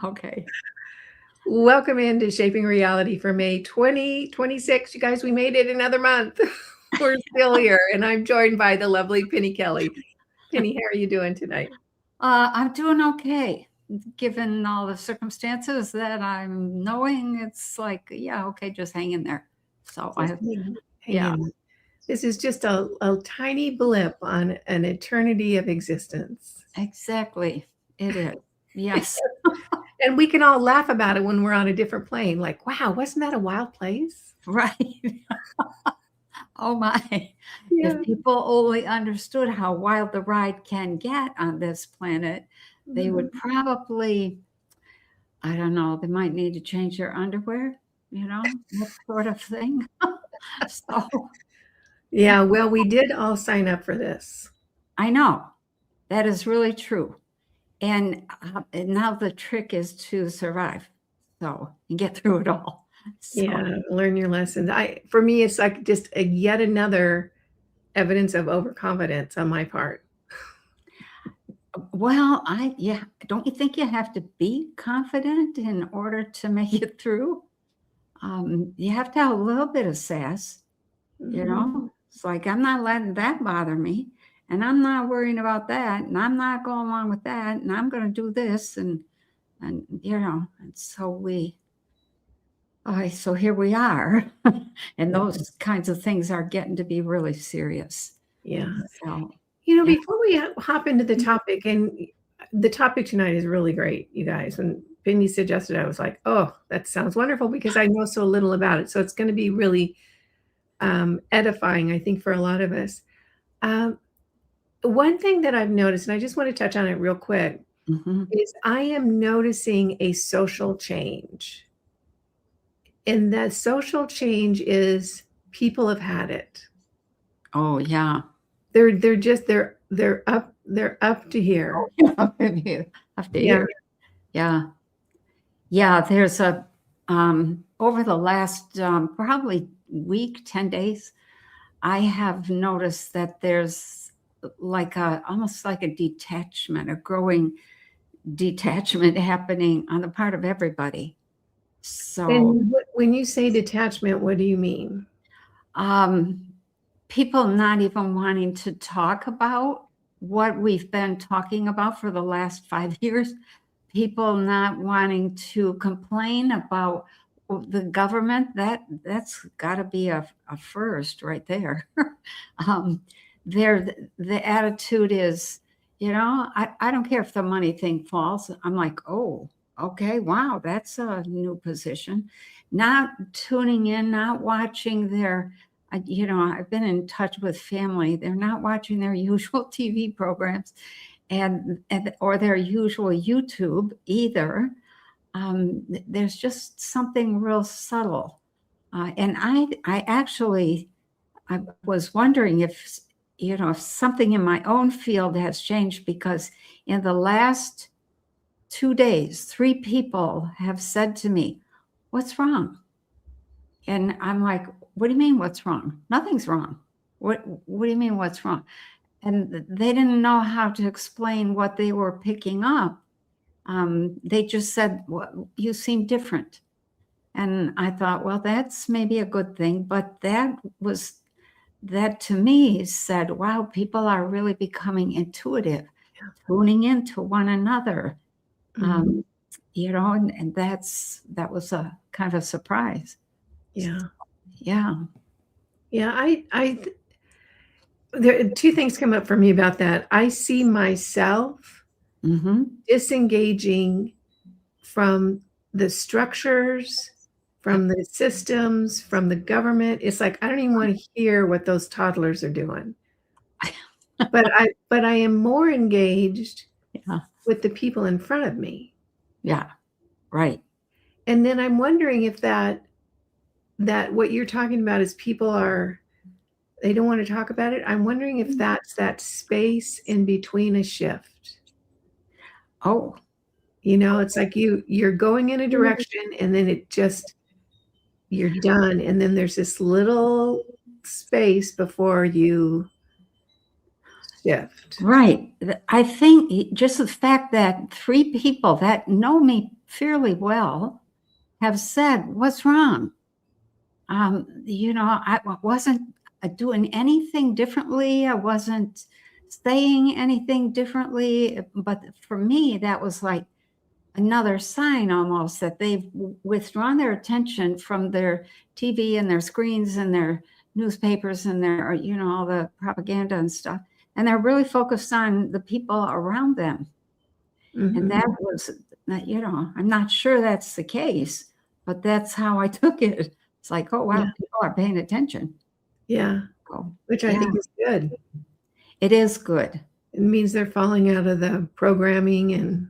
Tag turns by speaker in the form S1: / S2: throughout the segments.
S1: Okay.
S2: Welcome into Shaping Reality for May 2026. You guys, we made it another month. We're still here, and I'm joined by the lovely Penny Kelly. Penny, how are you doing tonight?
S1: I'm doing okay, given all the circumstances that I'm knowing. It's like, yeah, okay, just hang in there. So
S2: Just
S1: I,
S2: hang
S1: yeah,
S2: in. This is just a tiny blip on an eternity of existence.
S1: exactly. It is. Yes.
S2: And we can all laugh about it when we're on a different plane. Like, wow, wasn't that a wild place?
S1: Right. Oh my.
S2: Yeah.
S1: If people only understood how wild the ride can get on this planet, they would probably, I don't know, they might need to change their underwear, that sort of thing. So
S2: Yeah, well, we did all sign up for this.
S1: I know that is really true. And now the trick is to survive, and get through it all. So,
S2: Yeah, learn your lessons. For me, it's like just yet another evidence of overconfidence on my part.
S1: well, yeah, don't you think you have to be confident in order to make it through? You have to have a little bit of sass,
S2: Mhm.
S1: It's like, I'm not letting that bother me, and I'm not worrying about that, and I'm not going along with that, and I'm going to do this, and so here we are. And those kinds of things are getting to be really serious.
S2: Yeah.
S1: So, yeah.
S2: Before we hop into the topic, and the topic tonight is really great, you guys. When Penny suggested, I was like, oh, that sounds wonderful because I know so little about it. So it's going to be really edifying, I think, for a lot of us. One thing that I've noticed, and I just want to touch on it real quick, is I am noticing a social change. And that social change is people have had it.
S1: Oh, yeah.
S2: They're up to here.
S1: Up to here. Yeah. Yeah. There's over the last probably week, 10 days, I have noticed that there's almost like a detachment, a growing detachment happening on the part of everybody. So,
S2: And when you say detachment, what do you mean?
S1: People not even wanting to talk about what we've been talking about for the last 5 years, people not wanting to complain about the government. That's got to be a first right there. The attitude is, I don't care if the money thing falls. I'm like, oh, okay, wow, that's a new position. Not tuning in, not watching I've been in touch with family. They're not watching their usual TV programs or their usual YouTube either. There's just something real subtle. And I was wondering if something in my own field has changed, because in the last 2 days, 3 people have said to me, "What's wrong?" And I'm like, "What do you mean, what's wrong? Nothing's wrong. What do you mean, what's wrong?" And they didn't know how to explain what they were picking up. They just said, "Well, you seem different." And I thought, well, that's maybe a good thing. But that to me said, wow, people are really becoming intuitive, tuning into one another. And that was a kind of a surprise.
S2: Yeah.
S1: Yeah.
S2: Yeah. There 2 things come up for me about that. I see myself disengaging from the structures, from the systems, from the government. It's like, I don't even want to hear what those toddlers are doing. But I am more engaged with the people in front of me.
S1: Yeah. Right.
S2: And then I'm wondering if that what you're talking about is they don't want to talk about it. I'm wondering if that's that space in between a shift.
S1: Oh.
S2: It's like you're going in a direction and then you're done. And then there's this little space before you shift.
S1: Right. I think just the fact that 3 people that know me fairly well have said, what's wrong? I wasn't doing anything differently. I wasn't saying anything differently. But for me, that was like another sign almost that they've withdrawn their attention from their TV and their screens and their newspapers and their, all the propaganda and stuff. And they're really focused on the people around them. And that was, I'm not sure that's the case, but that's how I took it. It's like, oh, wow, people are paying attention.
S2: Yeah.
S1: Oh,
S2: Which I think is good.
S1: It is good.
S2: It means they're falling out of the programming and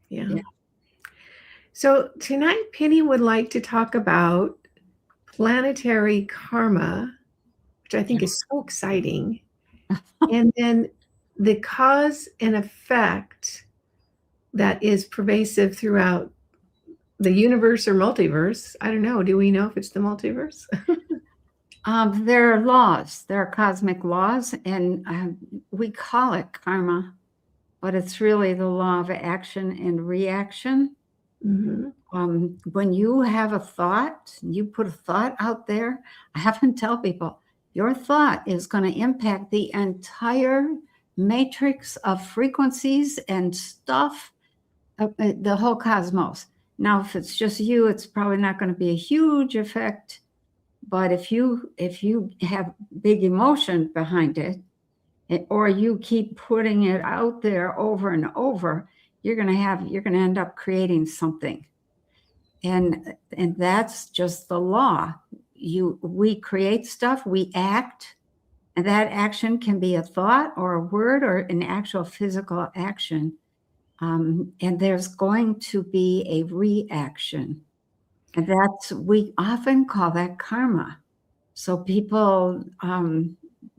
S1: yeah.
S2: So tonight, Penny would like to talk about planetary karma, which I think is so exciting. And then the cause and effect that is pervasive throughout the universe or multiverse. I don't know. Do we know if it's the multiverse?
S1: There are laws. There are cosmic laws, and we call it karma, but it's really the law of action and reaction. When you have a thought, you put a thought out there, I often tell people, your thought is going to impact the entire matrix of frequencies and stuff, the whole cosmos. Now, if it's just you, it's probably not going to be a huge effect. But if you have big emotion behind it, or you keep putting it out there over and over, you're going to end up creating something. And that's just the law. We create stuff, we act, and that action can be a thought or a word or an actual physical action. And there's going to be a reaction. And we often call that karma. So people,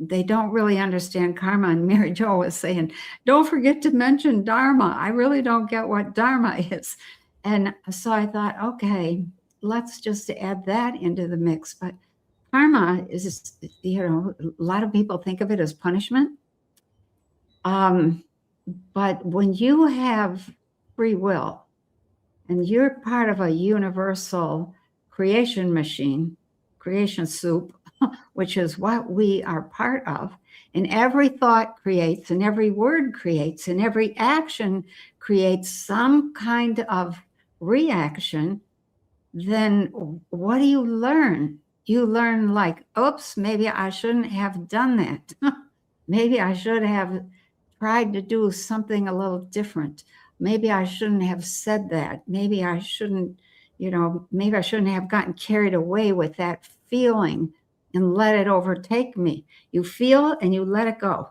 S1: they don't really understand karma. And Mary Jo was saying, don't forget to mention dharma. I really don't get what dharma is. And so I thought, okay, let's just add that into the mix. But karma is, a lot of people think of it as punishment. But when you have free will and you're part of a universal creation machine, creation soup, which is what we are part of, and every thought creates, and every word creates, and every action creates some kind of reaction, then what do you learn? You learn like, oops, maybe I shouldn't have done that. Maybe I should have tried to do something a little different. Maybe I shouldn't have said that. Maybe I shouldn't, maybe I shouldn't have gotten carried away with that feeling and let it overtake me. You feel and you let it go.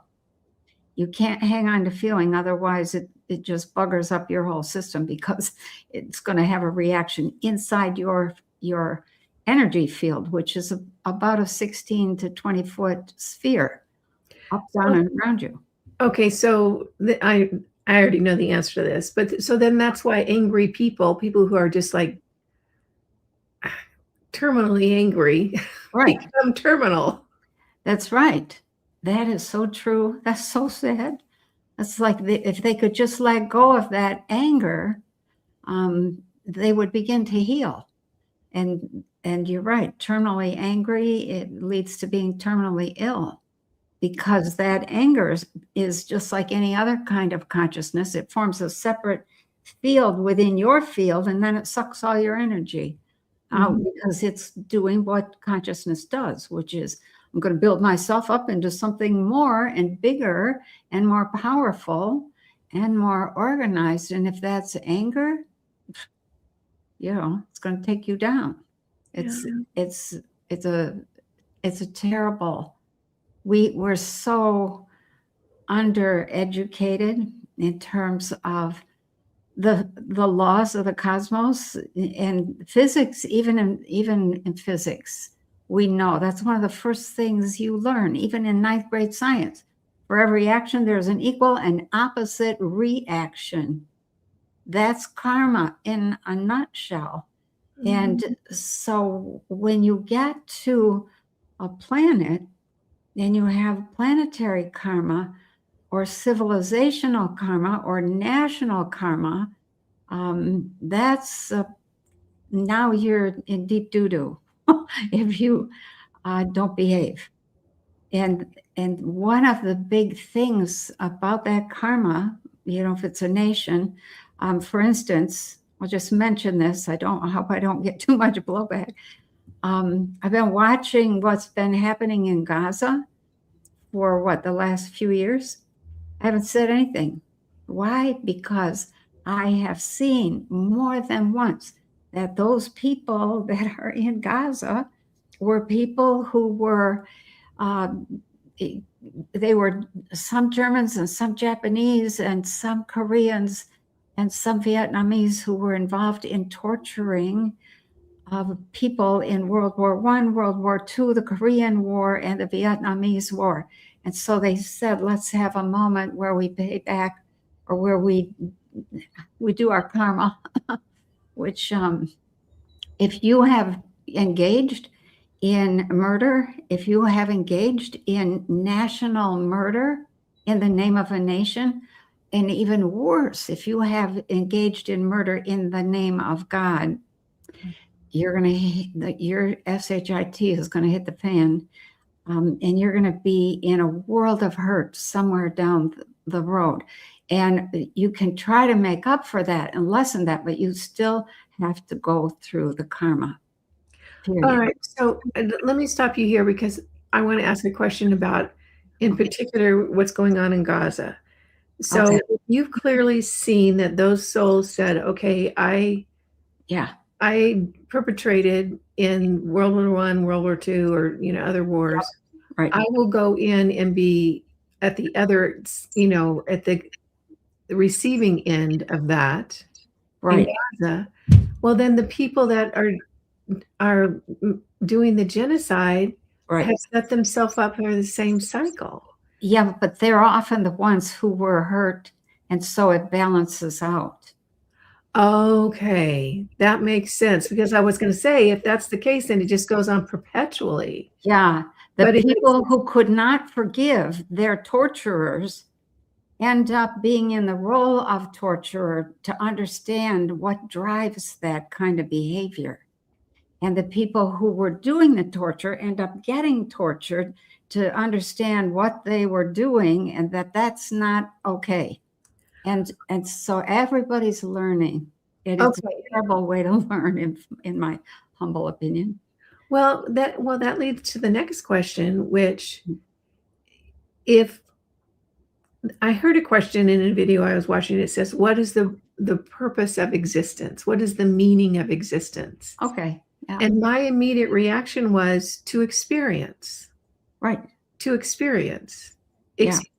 S1: You can't hang on to feeling, otherwise it just buggers up your whole system, because it's going to have a reaction inside your energy field, which is about a 16 to 20 foot sphere, up, down, and around you.
S2: Okay, so I already know the answer to this, but so then that's why angry people who are just like terminally angry,
S1: right,
S2: become terminal.
S1: That's right. That is so true. That's so sad. It's like if they could just let go of that anger, they would begin to heal. And you're right, terminally angry, it leads to being terminally ill, because that anger is just like any other kind of consciousness. It forms a separate field within your field, and then it sucks all your energy out, because it's doing what consciousness does, which is, I'm going to build myself up into something more and bigger and more powerful and more organized. And if that's anger, it's going to take you down. It's a terrible. We're so undereducated in terms of the laws of the cosmos and physics. Even in physics, we know that's one of the first things you learn, even in ninth grade science. For every action, there's an equal and opposite reaction. That's karma in a nutshell. And so when you get to a planet and you have planetary karma or civilizational karma or national karma, That's now you're in deep doo-doo if you don't behave. And one of the big things about that karma, if it's a nation, for instance, I'll just mention this. I hope I don't get too much blowback. I've been watching what's been happening in Gaza for the last few years. I haven't said anything. Why? Because I have seen more than once that those people that are in Gaza were people who were, they were some Germans and some Japanese and some Koreans and some Vietnamese who were involved in torturing of people in World War I, World War II, the Korean War, and the Vietnamese War. And so they said, let's have a moment where we pay back, or where we do our karma, which if you have engaged in murder, if you have engaged in national murder in the name of a nation, and even worse, if you have engaged in murder in the name of God, your SHIT is going to hit the fan, and you're going to be in a world of hurt somewhere down the road. And you can try to make up for that and lessen that, but you still have to go through the karma. Period.
S2: All right. So let me stop you here, because I want to ask a question about, in particular, what's going on in Gaza. So
S1: Okay.
S2: you've clearly seen that those souls said, okay, I perpetrated in World War I, World War II, or other wars.
S1: Right.
S2: I will go in and be at the other, at the receiving end of that.
S1: Right.
S2: In Gaza. Well, then the people that are doing the genocide have set themselves up for the same cycle.
S1: Yeah, but they're often the ones who were hurt, and so it balances out.
S2: Okay, that makes sense, because I was going to say, if that's the case, then it just goes on perpetually.
S1: Yeah, the people who could not forgive their torturers end up being in the role of torturer to understand what drives that kind of behavior. And the people who were doing the torture end up getting tortured to understand what they were doing, and that that's not okay. And so everybody's learning. It is a terrible way to learn, in my humble opinion.
S2: Well, that leads to the next question, which, if I heard a question in a video I was watching, it says, what is the purpose of existence? What is the meaning of existence?
S1: Okay. Yeah.
S2: And my immediate reaction was to experience.
S1: Right.
S2: To experience.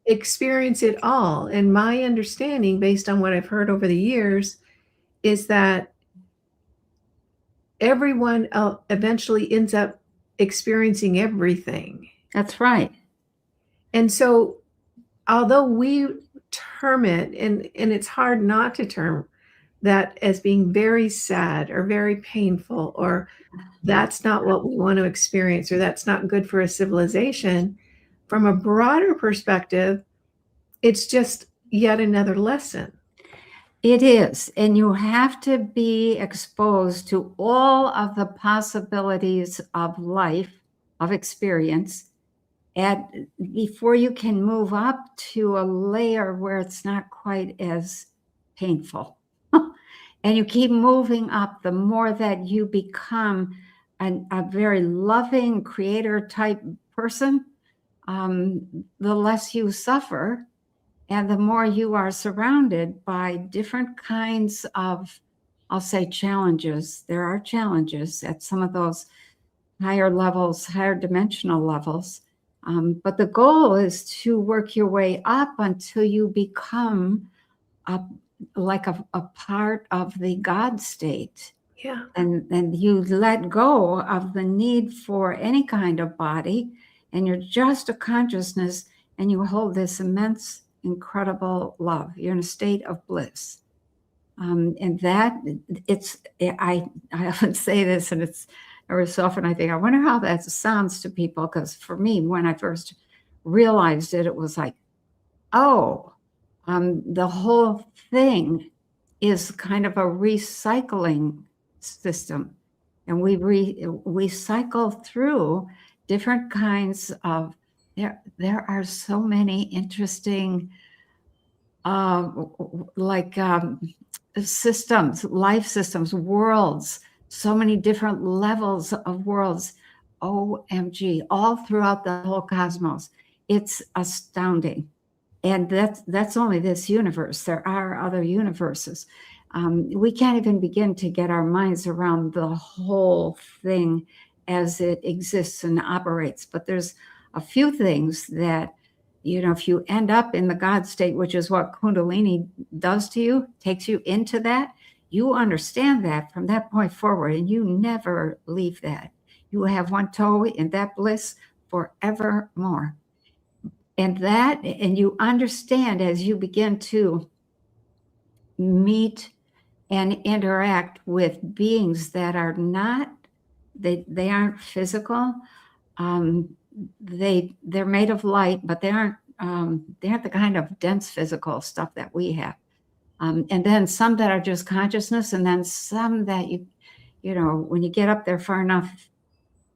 S2: Experience it all. And my understanding, based on what I've heard over the years, is that everyone eventually ends up experiencing everything.
S1: That's right.
S2: And so, although we term it, and it's hard not to term that as being very sad or very painful, or that's not what we want to experience, or that's not good for a civilization, from a broader perspective, it's just yet another lesson.
S1: It is. And you have to be exposed to all of the possibilities of life, of experience, before you can move up to a layer where it's not quite as painful. And you keep moving up, the more that you become a very loving creator type person, the less you suffer, and the more you are surrounded by different kinds of, I'll say, challenges. There are challenges at some of those higher levels, higher dimensional levels. But the goal is to work your way up until you become like a part of the God state.
S2: Yeah.
S1: And you let go of the need for any kind of body, and you're just a consciousness, and you hold this immense, incredible love. You're in a state of bliss. And that I often say this, and it's every so often I think, I wonder how that sounds to people, because for me, when I first realized it, it was like, oh, the whole thing is kind of a recycling system. And we cycle through different kinds of, there are so many interesting like systems, life systems, worlds, so many different levels of worlds. OMG, all throughout the whole cosmos. It's astounding. And that's only this universe. There are other universes. We can't even begin to get our minds around the whole thing as it exists and operates. But there's a few things that, if you end up in the God state, which is what Kundalini does to you, takes you into that, you understand that from that point forward, and you never leave that. You have one toe in that bliss forevermore. And you understand as you begin to meet and interact with beings that are not, they aren't physical. They're made of light, but they aren't the kind of dense physical stuff that we have. And then some that are just consciousness, and then some that when you get up there far enough,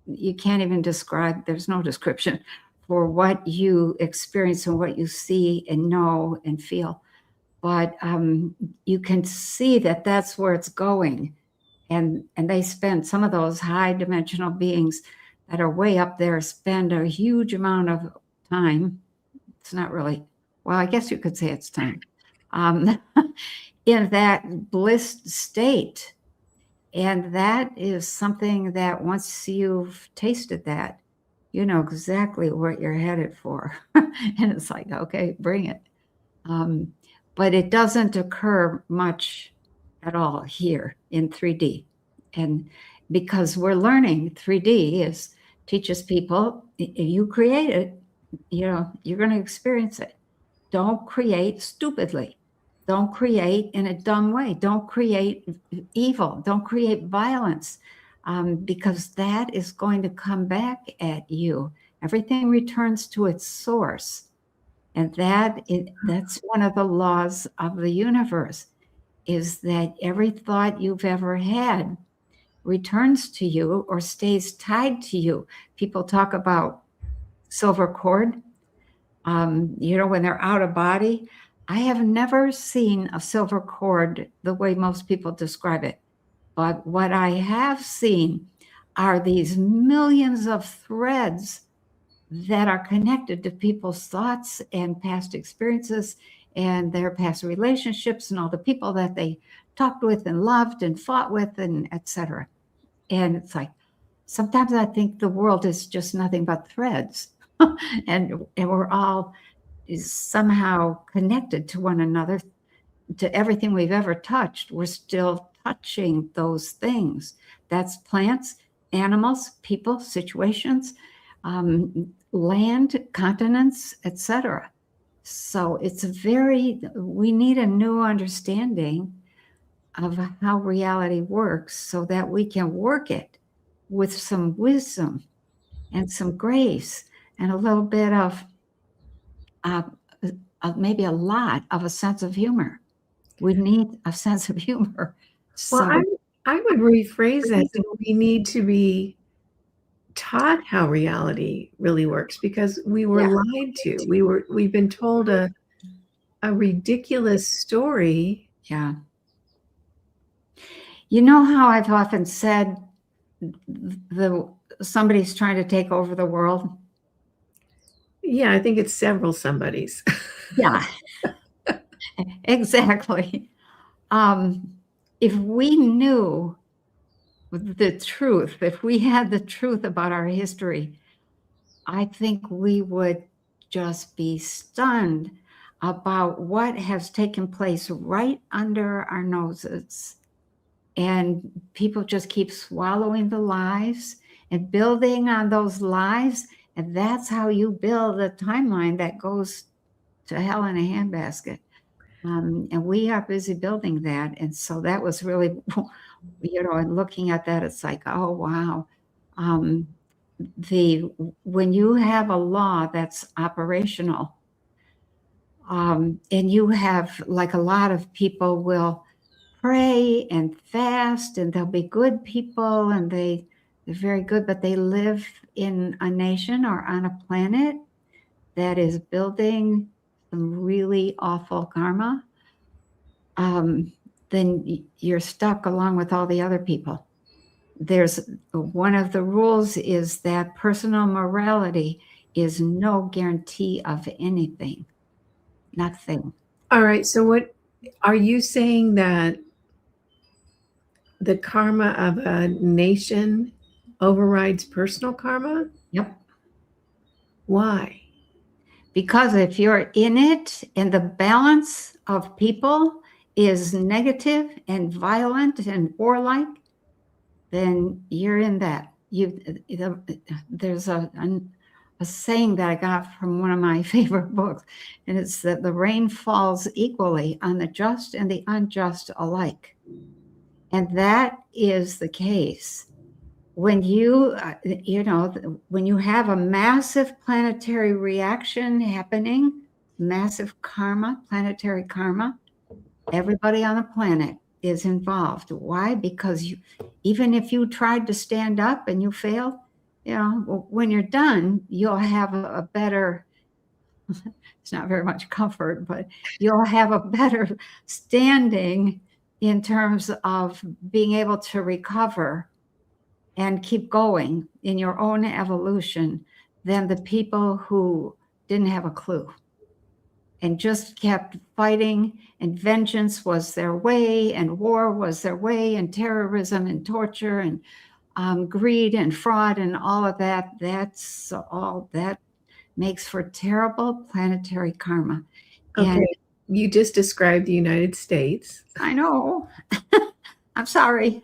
S1: you can't even describe, there's no description for what you experience and what you see and know and feel. But you can see that that's where it's going. And they spend, some of those high dimensional beings that are way up there spend a huge amount of time. It's not really, well, I guess you could say it's time, in that bliss state. And that is something that once you've tasted that, you know exactly what you're headed for. And it's like, okay, bring it. But it doesn't occur much at all here in 3D. And because we're learning 3D teaches people, you create it, you're going to experience it. Don't create stupidly. Don't create in a dumb way. Don't create evil. Don't create violence, because that is going to come back at you. Everything returns to its source. And that's one of the laws of the universe, is that every thought you've ever had returns to you or stays tied to you. People talk about silver cord, when they're out of body. I have never seen a silver cord the way most people describe it. But what I have seen are these millions of threads that are connected to people's thoughts and past experiences and their past relationships and all the people that they talked with and loved and fought with, and etc. And it's like, sometimes I think the world is just nothing but threads. and we're all somehow connected to one another, to everything we've ever touched. We're still touching those things. That's plants, animals, people, situations, land, continents, etc. So we need a new understanding of how reality works so that we can work it with some wisdom and some grace and a little bit of maybe a lot of a sense of humor. We need a sense of humor.
S2: Well, I would rephrase that. We need to be taught how reality really works, because we were lied to. We've been told a ridiculous story.
S1: Yeah. You know how I've often said somebody's trying to take over the world?
S2: Yeah, I think it's several somebodies.
S1: Yeah, exactly. If we knew the truth, if we had the truth about our history, I think we would just be stunned about what has taken place right under our noses. And people just keep swallowing the lies and building on those lies. And that's how you build a timeline that goes to hell in a handbasket. And we are busy building that. And so that was really, and looking at that, it's like, oh, wow. When you have a law that's operational, and you have, like, a lot of people will pray and fast, and they'll be good people, and they're very good, but they live in a nation or on a planet that is building some really awful karma, then you're stuck along with all the other people. There's one of the rules is that personal morality is no guarantee of anything. Nothing.
S2: All right. So what are you saying, that the karma of a nation overrides personal karma?
S1: Yep.
S2: Why?
S1: Because if you're in it and the balance of people is negative and violent and warlike, then you're in that. There's a saying that I got from one of my favorite books, and it's that the rain falls equally on the just and the unjust alike. And that is the case. When you, when you have a massive planetary reaction happening, massive karma, planetary karma, everybody on the planet is involved. Why? Because even if you tried to stand up and you failed, when you're done, you'll have a better, it's not very much comfort, but you'll have a better standing in terms of being able to recover and keep going in your own evolution than the people who didn't have a clue and just kept fighting, and vengeance was their way, and war was their way, and terrorism and torture and greed and fraud and all of that. That's all that makes for terrible planetary karma.
S2: Okay.
S1: And
S2: you just described the United States.
S1: I know. I'm sorry.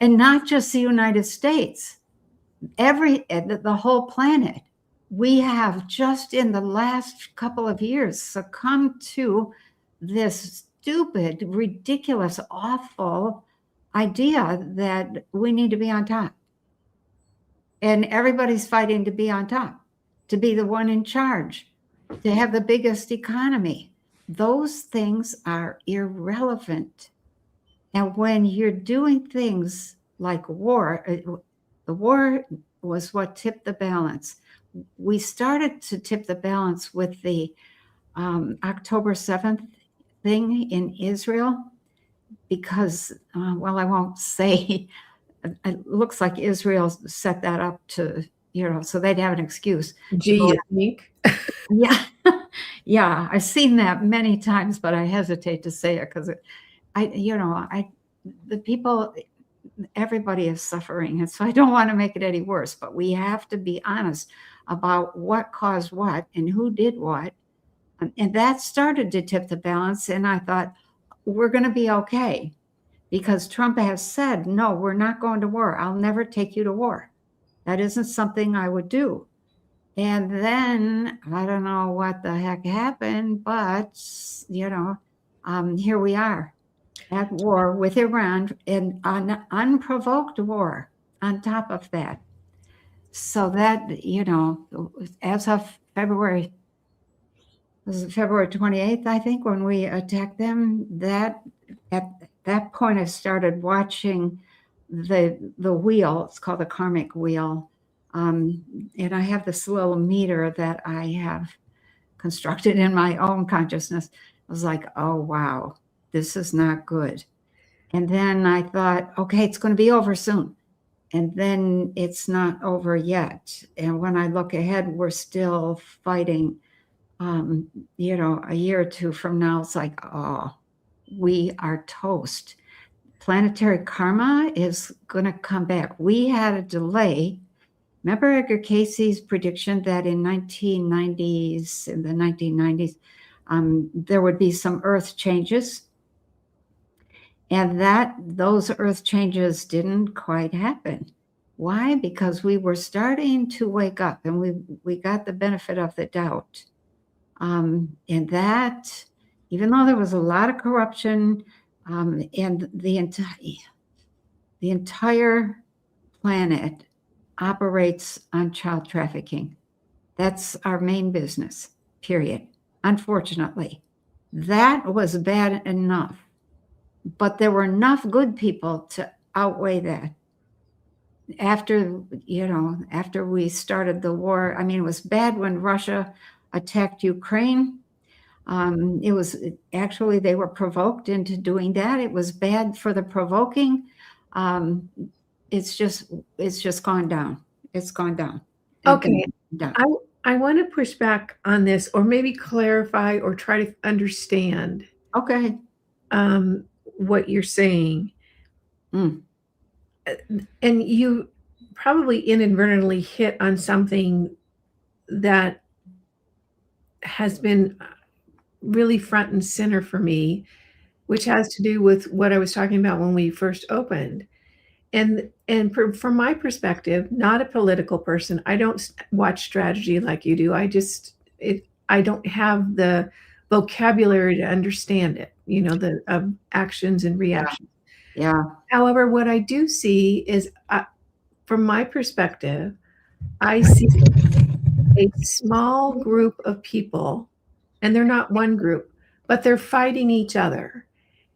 S1: And not just the United States, the whole planet. We have just in the last couple of years succumbed to this stupid, ridiculous, awful idea that we need to be on top. And everybody's fighting to be on top, to be the one in charge, to have the biggest economy. Those things are irrelevant. And when you're doing things like war, the war was what tipped the balance. We started to tip the balance with the October 7th thing in Israel because, well, I won't say, it looks like Israel set that up to, so they'd have an excuse.
S2: Gee, you think?
S1: Yeah. Yeah, I've seen that many times, but I hesitate to say it because the people, everybody is suffering. And so I don't want to make it any worse, but we have to be honest about what caused what and who did what. And that started to tip the balance. And I thought, we're going to be okay because Trump has said, no, we're not going to war. I'll never take you to war. That isn't something I would do. And then I don't know what the heck happened, but, here we are at war with Iran, and an unprovoked war on top of that. So that, as of February 28th, I think, when we attacked them, that at that point I started watching the wheel. It's called the karmic wheel. And I have this little meter that I have constructed in my own consciousness. I was like, oh, wow, this is not good. And then I thought, okay, it's going to be over soon. And then it's not over yet. And when I look ahead, we're still fighting. A year or two from now, it's like, oh, we are toast. Planetary karma is going to come back. We had a delay. Remember Edgar Casey's prediction that in the 1990s, there would be some earth changes, and that those earth changes didn't quite happen. Why? Because we were starting to wake up, and we got the benefit of the doubt. And that, even though there was a lot of corruption, and the entire planet operates on child trafficking. That's our main business, period. Unfortunately, that was bad enough. but there were enough good people to outweigh that. After, after we started the war, I mean, it was bad when Russia attacked Ukraine. It was actually, they were provoked into doing that. It was bad for the provoking. It's just gone down. It's gone down.
S2: Okay.
S1: Down.
S2: I want to push back on this, or maybe clarify or try to understand
S1: Okay.
S2: what you're saying.
S1: Mm.
S2: And you probably inadvertently hit on something that has been really front and center for me, which has to do with what I was talking about when we first opened. And from my perspective, not a political person, I don't watch strategy like you do. I don't have the vocabulary to understand it, the actions and reactions.
S1: Yeah.
S2: However, what I do see is, from my perspective, I see a small group of people, and they're not one group, but they're fighting each other.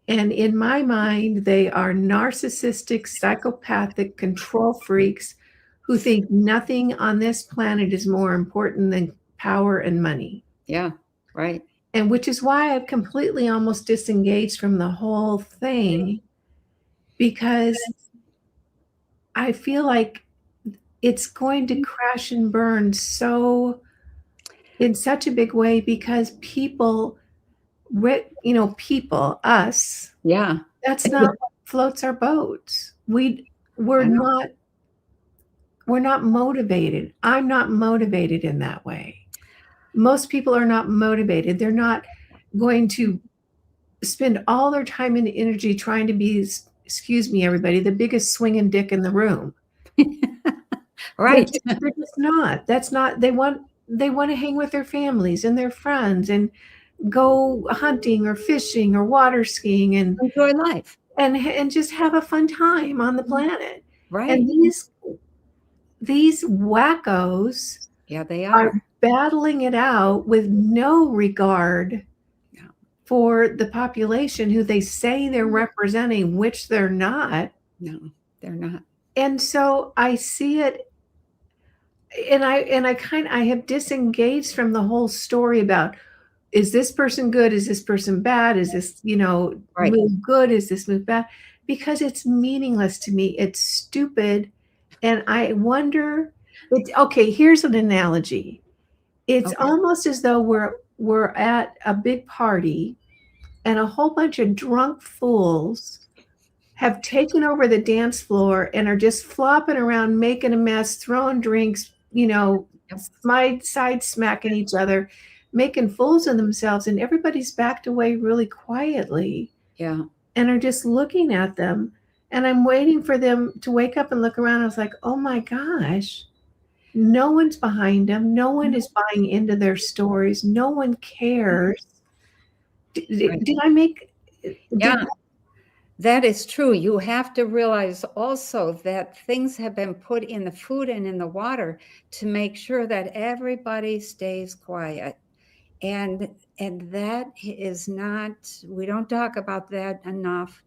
S2: And in my mind, they are narcissistic, psychopathic control freaks who think nothing on this planet is more important than power and money.
S1: Yeah, right.
S2: And which is why I've completely almost disengaged from the whole thing, because I feel like it's going to crash and burn in such a big way, because people, us,
S1: Yeah.
S2: that's not what floats our boats. We're not motivated. I'm not motivated in that way. Most people are not motivated. They're not going to spend all their time and energy trying to be, excuse me, everybody, the biggest swinging dick in the room.
S1: Right.
S2: They're just not. That's not, they want to hang with their families and their friends and go hunting or fishing or water skiing and
S1: enjoy life
S2: and just have a fun time on the planet.
S1: Right.
S2: And these wackos,
S1: yeah, they are
S2: battling it out with no regard for the population who they say they're representing, which they're not.
S1: No, they're not.
S2: And so I see it, and I have disengaged from the whole story about, is this person good? Is this person bad? Is this,
S1: right.
S2: move good? Is this move bad? Because it's meaningless to me. It's stupid. And I wonder, okay, here's an analogy. It's almost as though we're at a big party and a whole bunch of drunk fools have taken over the dance floor and are just flopping around, making a mess, throwing drinks, side smacking each other, making fools of themselves, and everybody's backed away really quietly.
S1: Yeah.
S2: And are just looking at them. And I'm waiting for them to wake up and look around. I was like, oh my gosh, no one's behind them. No one is buying into their stories. No one cares. Did I make?
S1: Yeah, that is true. You have to realize also that things have been put in the food and in the water to make sure that everybody stays quiet. And that is not, we don't talk about that enough.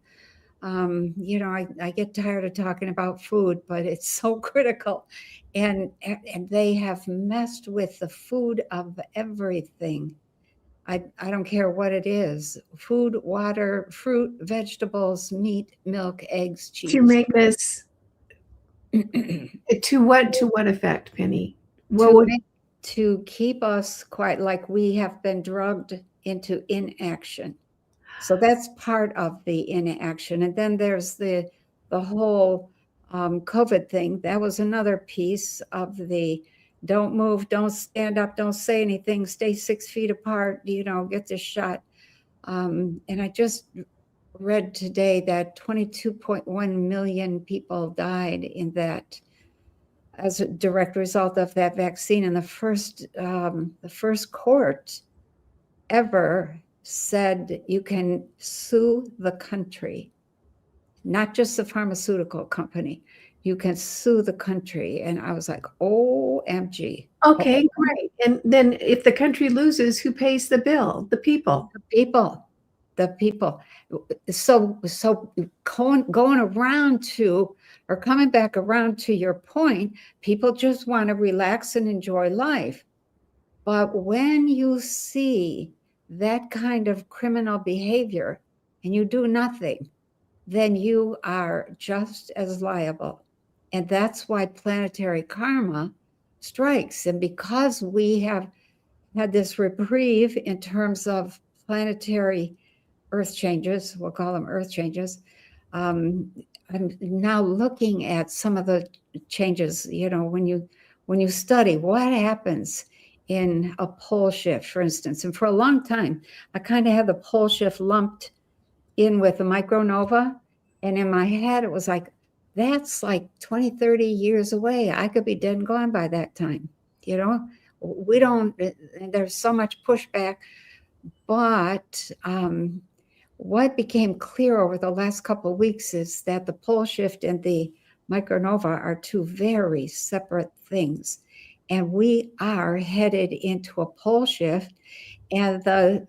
S1: I get tired of talking about food, but it's so critical. And they have messed with the food of everything. I don't care what it is: food, water, fruit, vegetables, meat, milk, eggs, cheese.
S2: To make this to what effect, Penny?
S1: To keep us quiet, like we have been drugged into inaction. So that's part of the inaction. And then there's the whole COVID thing. That was another piece of the don't move, don't stand up, don't say anything, stay 6 feet apart, get this shot. And I just read today that 22.1 million people died in that as a direct result of that vaccine. And the first court ever said you can sue the country, not just the pharmaceutical company. You can sue the country. And I was like, OMG.
S2: Okay, great. And then if the country loses, who pays the bill? The people.
S1: The people. the people. So going around to, or coming back around to your point, people just want to relax and enjoy life. But when you see that kind of criminal behavior and you do nothing, then you are just as liable. And that's why planetary karma strikes. And because we have had this reprieve in terms of planetary earth changes, we'll call them earth changes, I'm now looking at some of the changes, when you study what happens in a pole shift, for instance. And for a long time, I kind of had the pole shift lumped in with the micronova. And in my head, it was like, that's like 20, 30 years away. I could be dead and gone by that time. We don't, there's so much pushback. But what became clear over the last couple of weeks is that the pole shift and the micronova are two very separate things. And we are headed into a pole shift. And the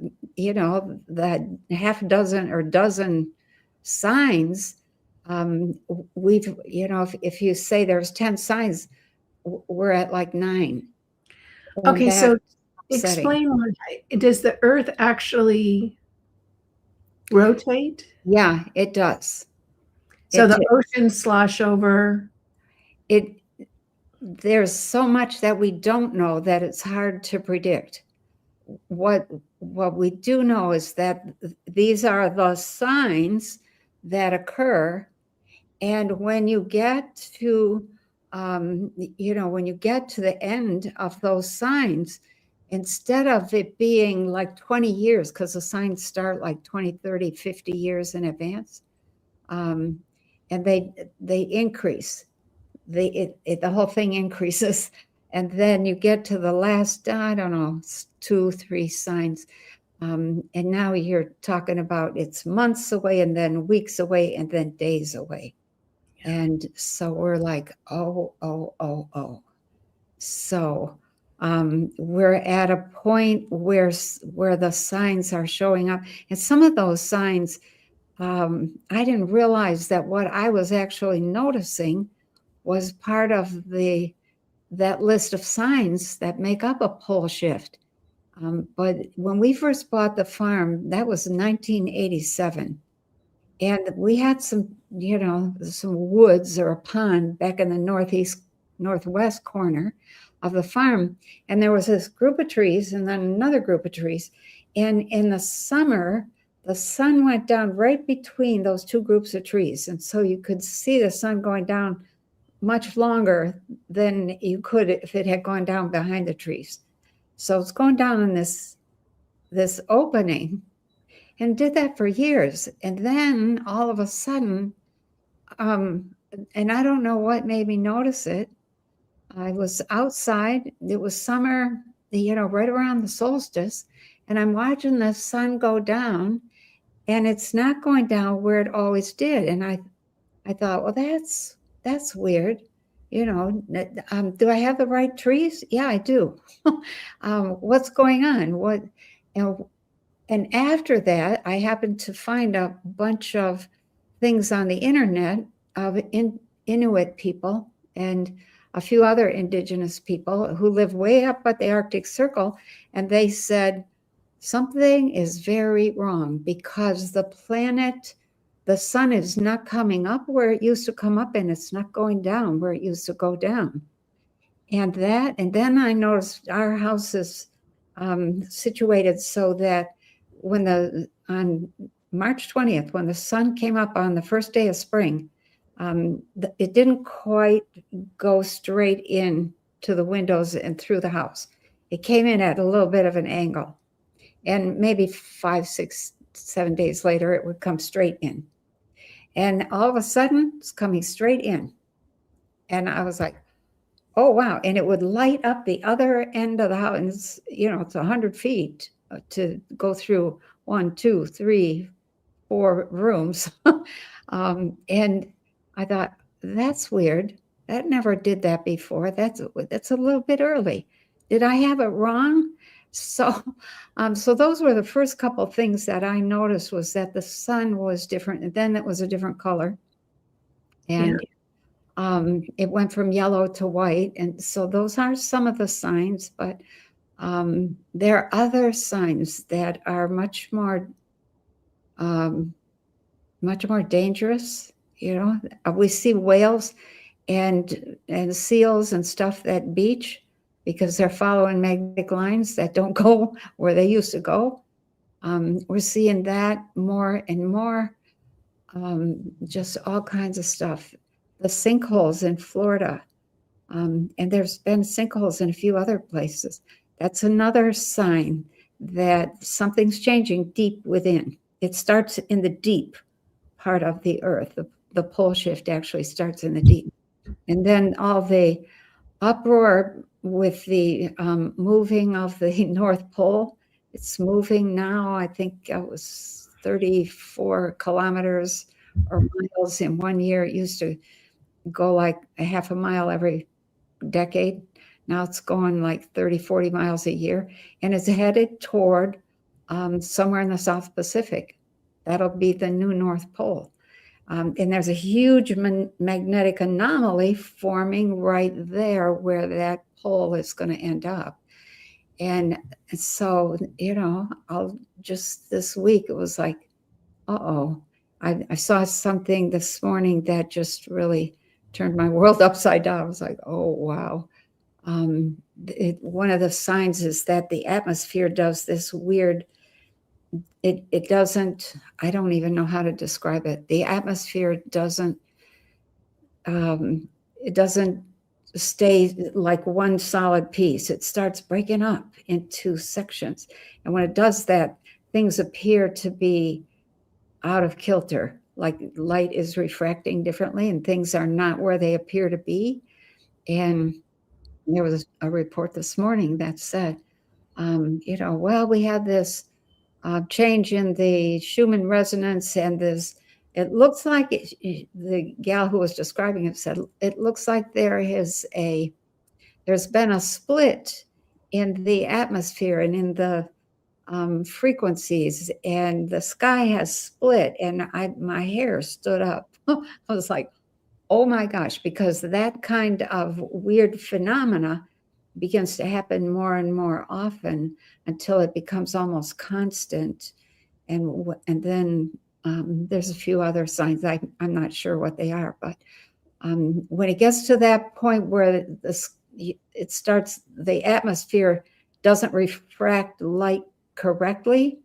S1: half dozen or dozen signs, we've, if you say there's 10 signs, we're at like 9.
S2: Okay, so explain, does the earth actually rotate?
S1: Yeah, it does.
S2: So the oceans slosh over.
S1: There's so much that we don't know that it's hard to predict. What we do know is that these are the signs that occur, and when you get to when you get to the end of those signs, instead of it being like 20 years, because the signs start like 20, 30, 50 years in advance, and they increase. The whole thing increases, and then you get to the last, I don't know, 2, 3 signs, and now you're talking about it's months away, and then weeks away, and then days away. Yeah. And so we're like, oh. So we're at a point where the signs are showing up, and some of those signs, I didn't realize that what I was actually noticing was part of that list of signs that make up a pole shift. But when we first bought the farm, that was 1987. And we had some woods or a pond back in the northwest corner of the farm. And there was this group of trees and then another group of trees. And in the summer, the sun went down right between those two groups of trees. And so you could see the sun going down much longer than you could if it had gone down behind the trees. So it's going down in this opening, and did that for years. And then all of a sudden, and I don't know what made me notice it. I was outside. It was summer, right around the solstice, and I'm watching the sun go down, and it's not going down where it always did. And I thought, well, that's weird. Do I have the right trees? Yeah, I do. What's going on? And after that, I happened to find a bunch of things on the internet of Inuit people and a few other indigenous people who live way up at the Arctic Circle. And they said, something is very wrong because the sun is not coming up where it used to come up, and it's not going down where it used to go down. And then I noticed our house is situated so that on March 20th, when the sun came up on the first day of spring, it didn't quite go straight in to the windows and through the house. It came in at a little bit of an angle, and maybe 5, 6, 7 days later, it would come straight in. And all of a sudden, it's coming straight in. And I was like, oh, wow. And it would light up the other end of the house. And it's 100 feet to go through 1, 2, 3, 4 rooms. And I thought, that's weird. That never did that before. That's a little bit early. Did I have it wrong? So, so those were the first couple things that I noticed, was that the sun was different, and then it was a different color, and it went from yellow to white. And so those are some of the signs, but there are other signs that are much more dangerous. You know, we see whales and seals and stuff at beach because they're following magnetic lines that don't go where they used to go. We're seeing that more and more. Just all kinds of stuff. The sinkholes in Florida, and there's been sinkholes in a few other places. That's another sign that something's changing deep within. It starts in the deep part of the earth. The pole shift actually starts in the deep. And then all the uproar with the moving of the North Pole, it's moving now. I think it was 34 kilometers or miles in 1 year. It used to go like a half a mile every decade. Now it's going like 30, 40 miles a year, and it's headed toward somewhere in the South Pacific. That'll be the new North Pole. And there's a huge magnetic anomaly forming right there where that pole is going to end up. And so, you know, this week, it was like, uh-oh. I saw something this morning that just really turned my world upside down. I was like, oh, wow. One of the signs is that the atmosphere does this weird, it doesn't, I don't even know how to describe it. The atmosphere doesn't stay like one solid piece. It starts breaking up into sections. And when it does that, things appear to be out of kilter, like light is refracting differently and things are not where they appear to be. And there was a report this morning that said, you know, well, we had this change in the Schumann resonance, and it looks like the gal who was describing it said, it looks like there's been a split in the atmosphere and in the frequencies, and the sky has split, and my hair stood up. I was like, oh my gosh, because that kind of weird phenomena begins to happen more and more often until it becomes almost constant. And then there's a few other signs. I'm not sure what they are, but when it gets to that point where it starts, the atmosphere doesn't refract light correctly,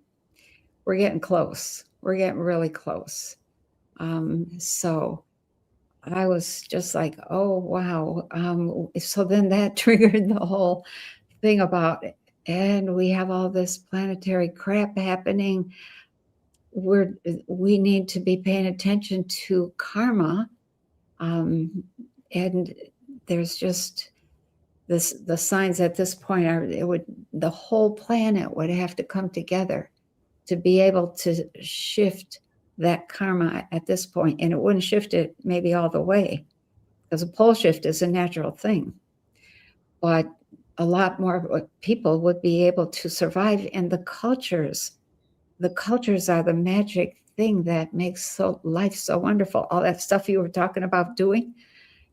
S1: we're getting close. We're getting really close. So I was just like, oh, wow. So then that triggered the whole thing about it. And we have all this planetary crap happening. We need to be paying attention to karma. And there's just the signs at this point are the whole planet would have to come together to be able to shift that karma at this point. And it wouldn't shift it maybe all the way, because a pole shift is a natural thing. But a lot more people would be able to survive. And the cultures are the magic thing that makes life so wonderful. All that stuff you were talking about doing,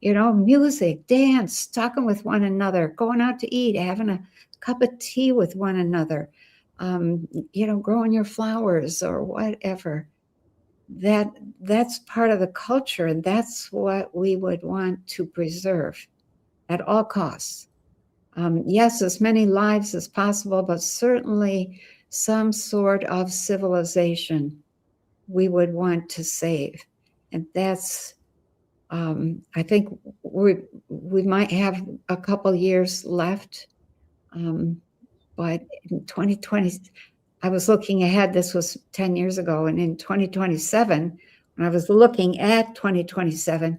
S1: you know, music, dance, talking with one another, going out to eat, having a cup of tea with one another, you know, growing your flowers or whatever. That's part of the culture, and that's what we would want to preserve at all costs. Yes, as many lives as possible, but certainly some sort of civilization we would want to save. And that's, I think we might have a couple years left, but in 2020, I was looking ahead, this was 10 years ago, and in 2027, when I was looking at 2027,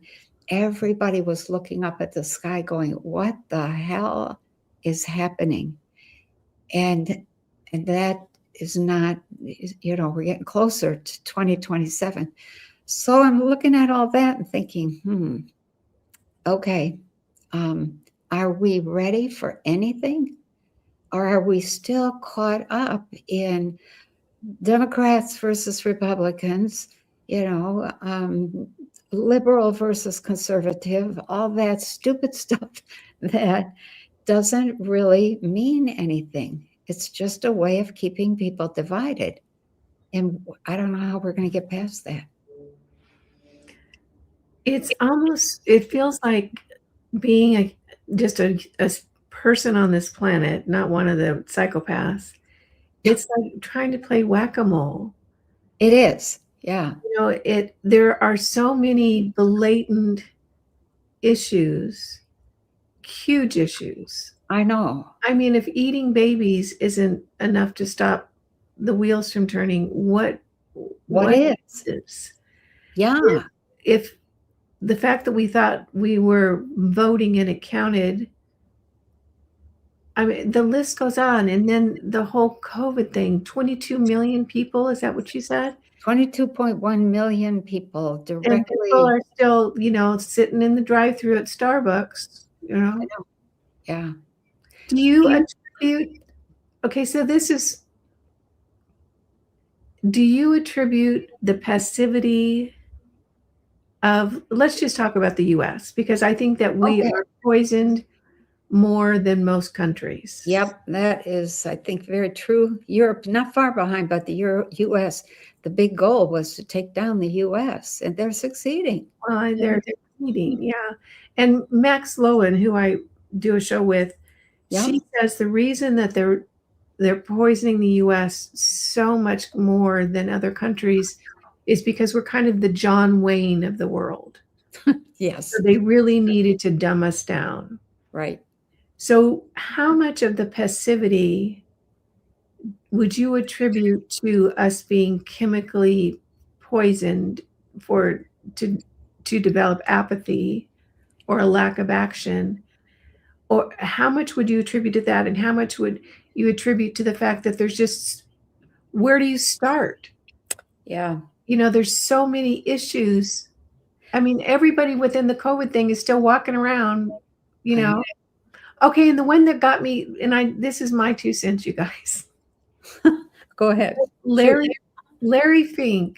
S1: everybody was looking up at the sky going, what the hell is happening? And that is not, you know, we're getting closer to 2027. So I'm looking at all that and thinking, okay, are we ready for anything? Or are we still caught up in Democrats versus Republicans, liberal versus conservative, all that stupid stuff that doesn't really mean anything. It's just a way of keeping people divided. And I don't know how we're going to get past that.
S2: It feels like being just a person on this planet, not one of the psychopaths. It's like trying to play whack-a-mole.
S1: It is. Yeah.
S2: There are so many blatant issues, huge issues.
S1: I know.
S2: I mean, if eating babies isn't enough to stop the wheels from turning, what is?
S1: Yeah.
S2: If the fact that we thought we were voting and it counted, I mean, the list goes on. And then the whole COVID thing, 22 million people, is that what you said?
S1: 22.1 million people directly.
S2: And people are still, sitting in the drive-thru at Starbucks,
S1: I know. Yeah.
S2: Do you attribute, okay, so do you attribute the passivity of, let's just talk about the US, because I think that we are poisoned more than most countries.
S1: Yep, that is, I think, very true. Europe, not far behind, but the US, the big goal was to take down the US, and they're succeeding.
S2: Well, they're succeeding, yeah. And Max Lowen, who I do a show with, she says the reason that they're poisoning the US so much more than other countries is because we're kind of the John Wayne of the world.
S1: Yes.
S2: So they really needed to dumb us down.
S1: Right.
S2: So how much of the passivity would you attribute to us being chemically poisoned to develop apathy or a lack of action? Or how much would you attribute to that? And how much would you attribute to the fact that there's just, where do you start?
S1: Yeah.
S2: There's so many issues. I mean, everybody within the COVID thing is still walking around, Okay, and the one that got me, and this is my 2 cents, you guys.
S1: Go ahead.
S2: Larry Fink,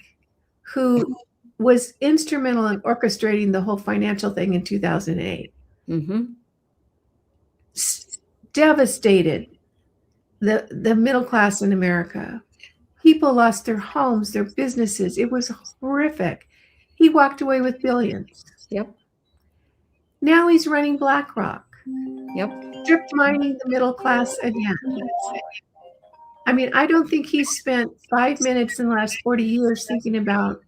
S2: who was instrumental in orchestrating the whole financial thing in 2008.
S1: Mm-hmm.
S2: Devastated the middle class in America. People lost their homes, their businesses. It was horrific. He walked away with billions.
S1: Yep.
S2: Now he's running BlackRock.
S1: Yep.
S2: Strip mining the middle class again. I mean, I don't think he spent 5 minutes in the last 40 years thinking about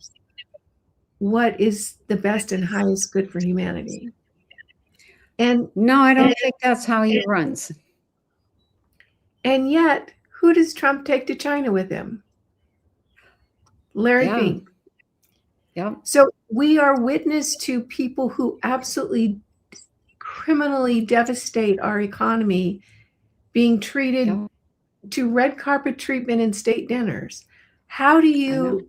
S2: what is the best and highest good for humanity. And
S1: no, I don't think that's how he runs.
S2: And yet, who does Trump take to China with him? Larry Fink.
S1: Yeah.
S2: So we are witness to people who absolutely criminally devastate our economy being treated to red carpet treatment and state dinners. How do you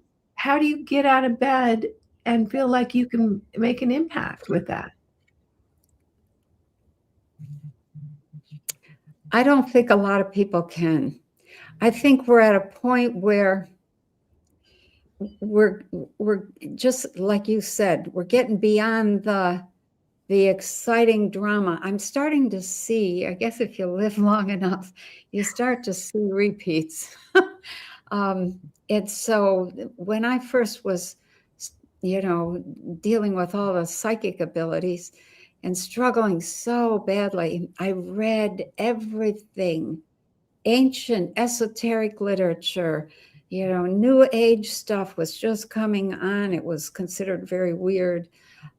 S2: get out of bed and feel like you can make an impact with that?
S1: I don't think a lot of people can. I think we're at a point where we're just like you said, we're getting beyond the exciting drama. I'm starting to see, I guess if you live long enough, you start to see repeats. And so when I first was, dealing with all the psychic abilities and struggling so badly, I read everything, ancient esoteric literature, new age stuff was just coming on. It was considered very weird.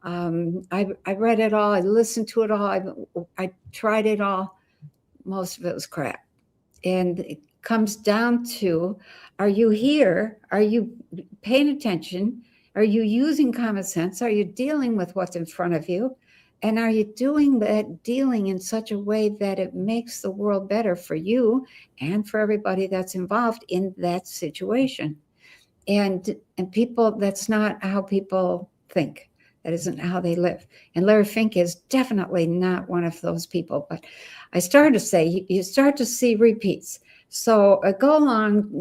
S1: I read it all. I listened to it all. I tried it all. Most of it was crap. And it comes down to, are you here? Are you paying attention? Are you using common sense? Are you dealing with what's in front of you? And are you doing that dealing in such a way that it makes the world better for you and for everybody that's involved in that situation? And people, that's not how people think. That isn't how they live. And Larry Fink is definitely not one of those people. But I started to say, you start to see repeats. So I go along,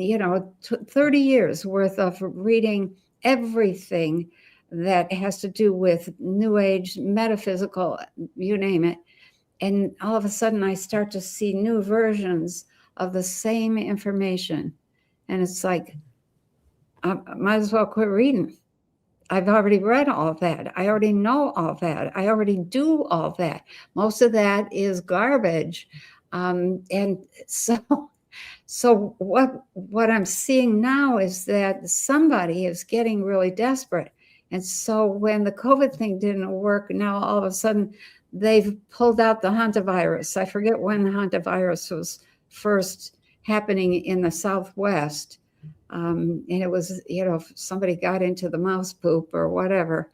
S1: 30 years worth of reading everything that has to do with New Age, metaphysical, you name it. And all of a sudden I start to see new versions of the same information. And it's like, I might as well quit reading. I've already read all that. I already know all that. I already do all that. Most of that is garbage. And so what I'm seeing now is that somebody is getting really desperate. And so when the COVID thing didn't work, now all of a sudden they've pulled out the hantavirus. I forget when the hantavirus was first happening in the Southwest. And it was, if somebody got into the mouse poop or whatever,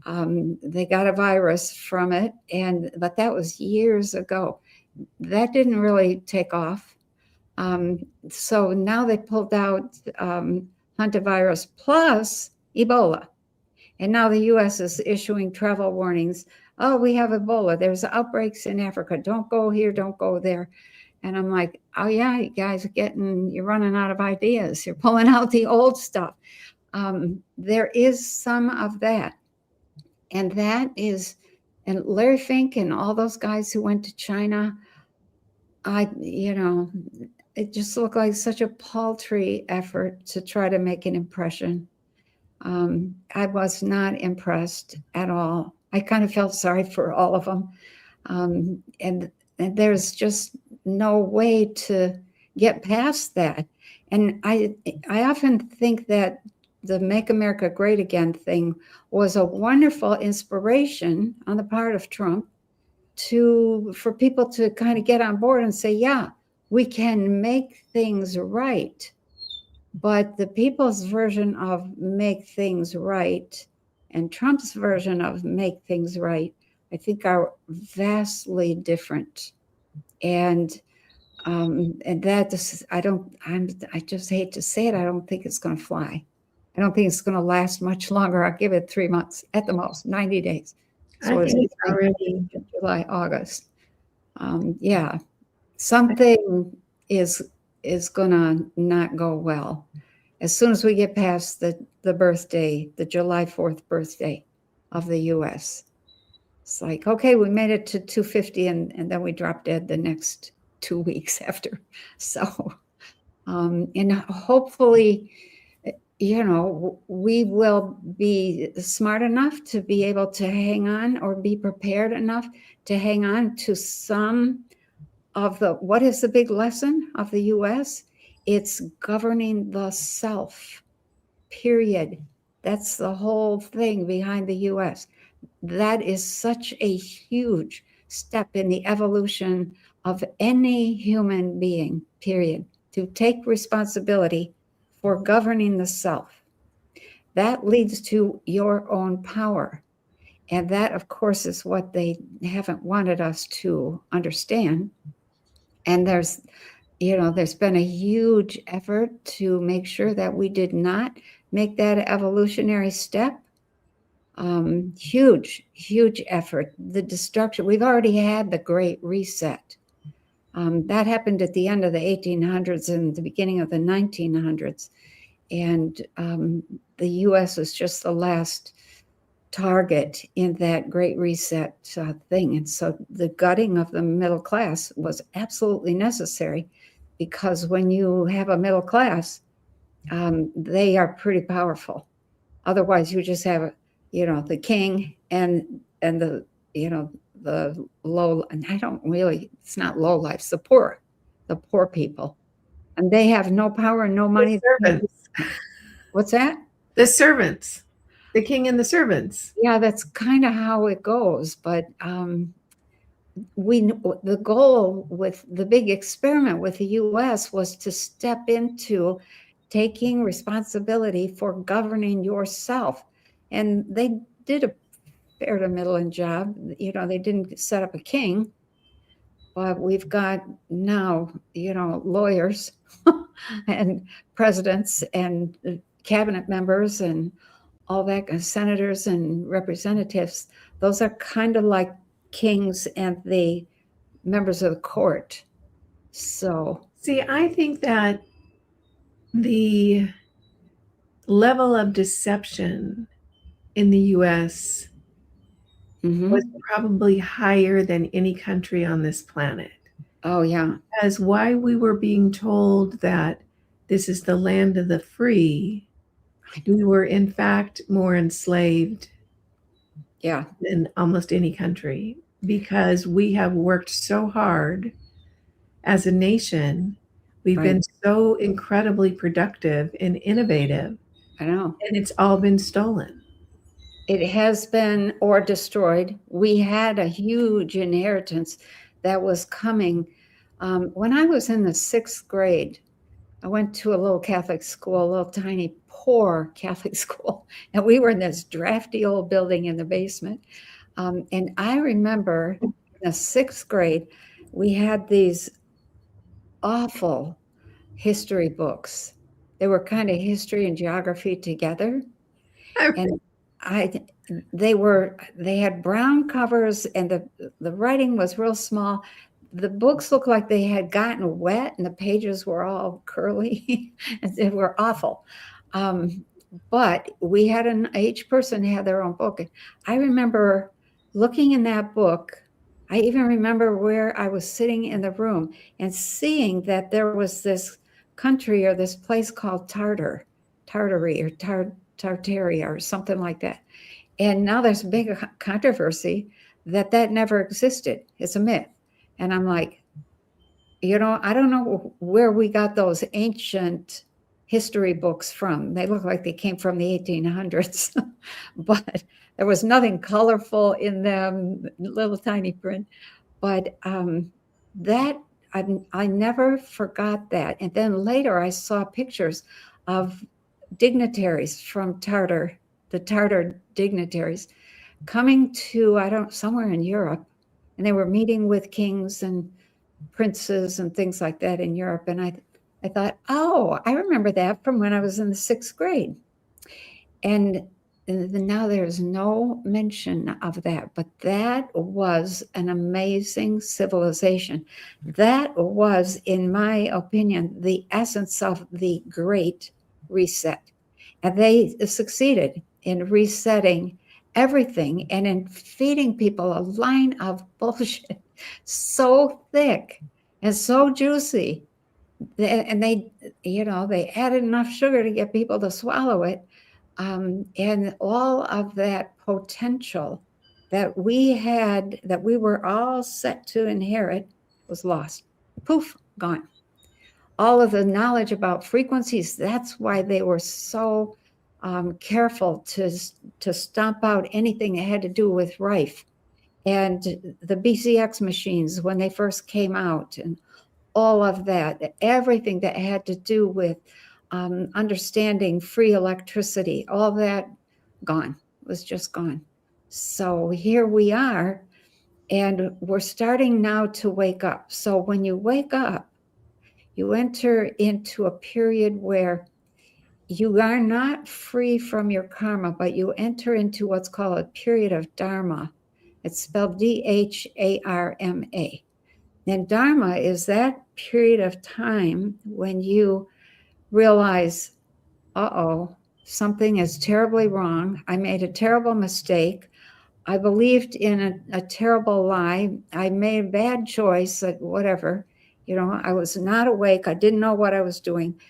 S1: they got a virus from it. But that was years ago. That didn't really take off. So now they pulled out hantavirus plus Ebola. And now the U.S. is issuing travel warnings. Oh, we have Ebola. There's outbreaks in Africa. Don't go here. Don't go there. And I'm like, oh, yeah, you guys you're running out of ideas. You're pulling out the old stuff. There is some of that. And and Larry Fink and all those guys who went to China, it just looked like such a paltry effort to try to make an impression. I was not impressed at all. I kind of felt sorry for all of them. And there's just no way to get past that. And I often think that the Make America Great Again thing was a wonderful inspiration on the part of Trump for people to kind of get on board and say, yeah, we can make things right. But the people's version of make things right and Trump's version of make things right, I think are vastly different. And that just, I just hate to say it. I don't think it's going to fly. I don't think it's going to last much longer. I'll give it 3 months at the most, 90 days. So
S2: I think it's already
S1: July, August. Yeah, something is going to not go well. As soon as we get past the birthday, the July 4th birthday of the U.S., it's like, okay, we made it to 250 and then we dropped dead the next 2 weeks after. So, and hopefully, we will be smart enough to be able to hang on or be prepared enough to hang on to some of what is the big lesson of the U.S.? It's governing the self, period. That's the whole thing behind the U.S. That is such a huge step in the evolution of any human being, period, to take responsibility for governing the self. That leads to your own power. And that, of course, is what they haven't wanted us to understand. And there's been a huge effort to make sure that we did not make that evolutionary step. Huge effort. The destruction, we've already had the Great Reset. That happened at the end of the 1800s and the beginning of the 1900s. And the U.S. was just the last target in that Great Reset thing. And so the gutting of the middle class was absolutely necessary, because when you have a middle class, they are pretty powerful. Otherwise, you just have, the king and the, the low, and it's not low lives, the poor people. And they have no power, no money.
S2: The servants.
S1: What's that?
S2: The servants. The king and the servants.
S1: Yeah, that's kind of how it goes. But the goal with the big experiment with the U.S. was to step into taking responsibility for governing yourself. And they did a fair to middling job. They didn't set up a king, but we've got now, lawyers and presidents and cabinet members and all that, senators and representatives, those are kind of like kings and the members of the court. So,
S2: See, I think that the level of deception in the US was probably higher than any country on this planet.
S1: oh yeah,
S2: As why we were being told that this is the land of the free, we were in fact more enslaved
S1: yeah,
S2: than almost any country because we have worked so hard as a nation. We've
S1: right.
S2: been so incredibly productive and innovative,
S1: I know.
S2: and it's all been stolen.
S1: It has been or destroyed. We had a huge inheritance that was coming. When I was in the 6th grade, I went to a little Catholic school, a little tiny, poor Catholic school, and we were in this drafty old building in the basement. And I remember in the 6th grade, we had these awful history books. They were kind of history and geography together. And they had brown covers and the writing was real small. The books looked like they had gotten wet and the pages were all curly. They were awful. But we had each person had their own book. I remember looking in that book. I even remember where I was sitting in the room and seeing that there was this country or this place called Tartary or Tartaria or something like that. And now there's a big controversy that never existed. It's a myth. And I'm like, I don't know where we got those ancient history books from. They look like they came from the 1800s, but there was nothing colorful in them, little tiny print. But that I never forgot that. And then later I saw pictures of dignitaries from the Tartar dignitaries coming to somewhere in Europe, and they were meeting with kings and princes and things like that in Europe. And I thought, oh, I remember that from when I was in the 6th grade. And now there's no mention of that, but that was an amazing civilization. That was, in my opinion, the essence of the Great Reset. And they succeeded in resetting everything and in feeding people a line of bullshit so thick and so juicy. And they added enough sugar to get people to swallow it. And all of that potential that we had, that we were all set to inherit, was lost. Poof, gone. All of the knowledge about frequencies, that's why they were so careful to stomp out anything that had to do with Rife. And the BCX machines, when they first came out, and all of that, everything that had to do with understanding free electricity, all that gone, was just gone. So here we are, and we're starting now to wake up. So when you wake up, you enter into a period where you are not free from your karma, but you enter into what's called a period of dharma. It's spelled Dharma. And dharma is that period of time when you realize, uh-oh, something is terribly wrong. I made a terrible mistake. I believed in a terrible lie. I made a bad choice, whatever. I was not awake. I didn't know what I was doing.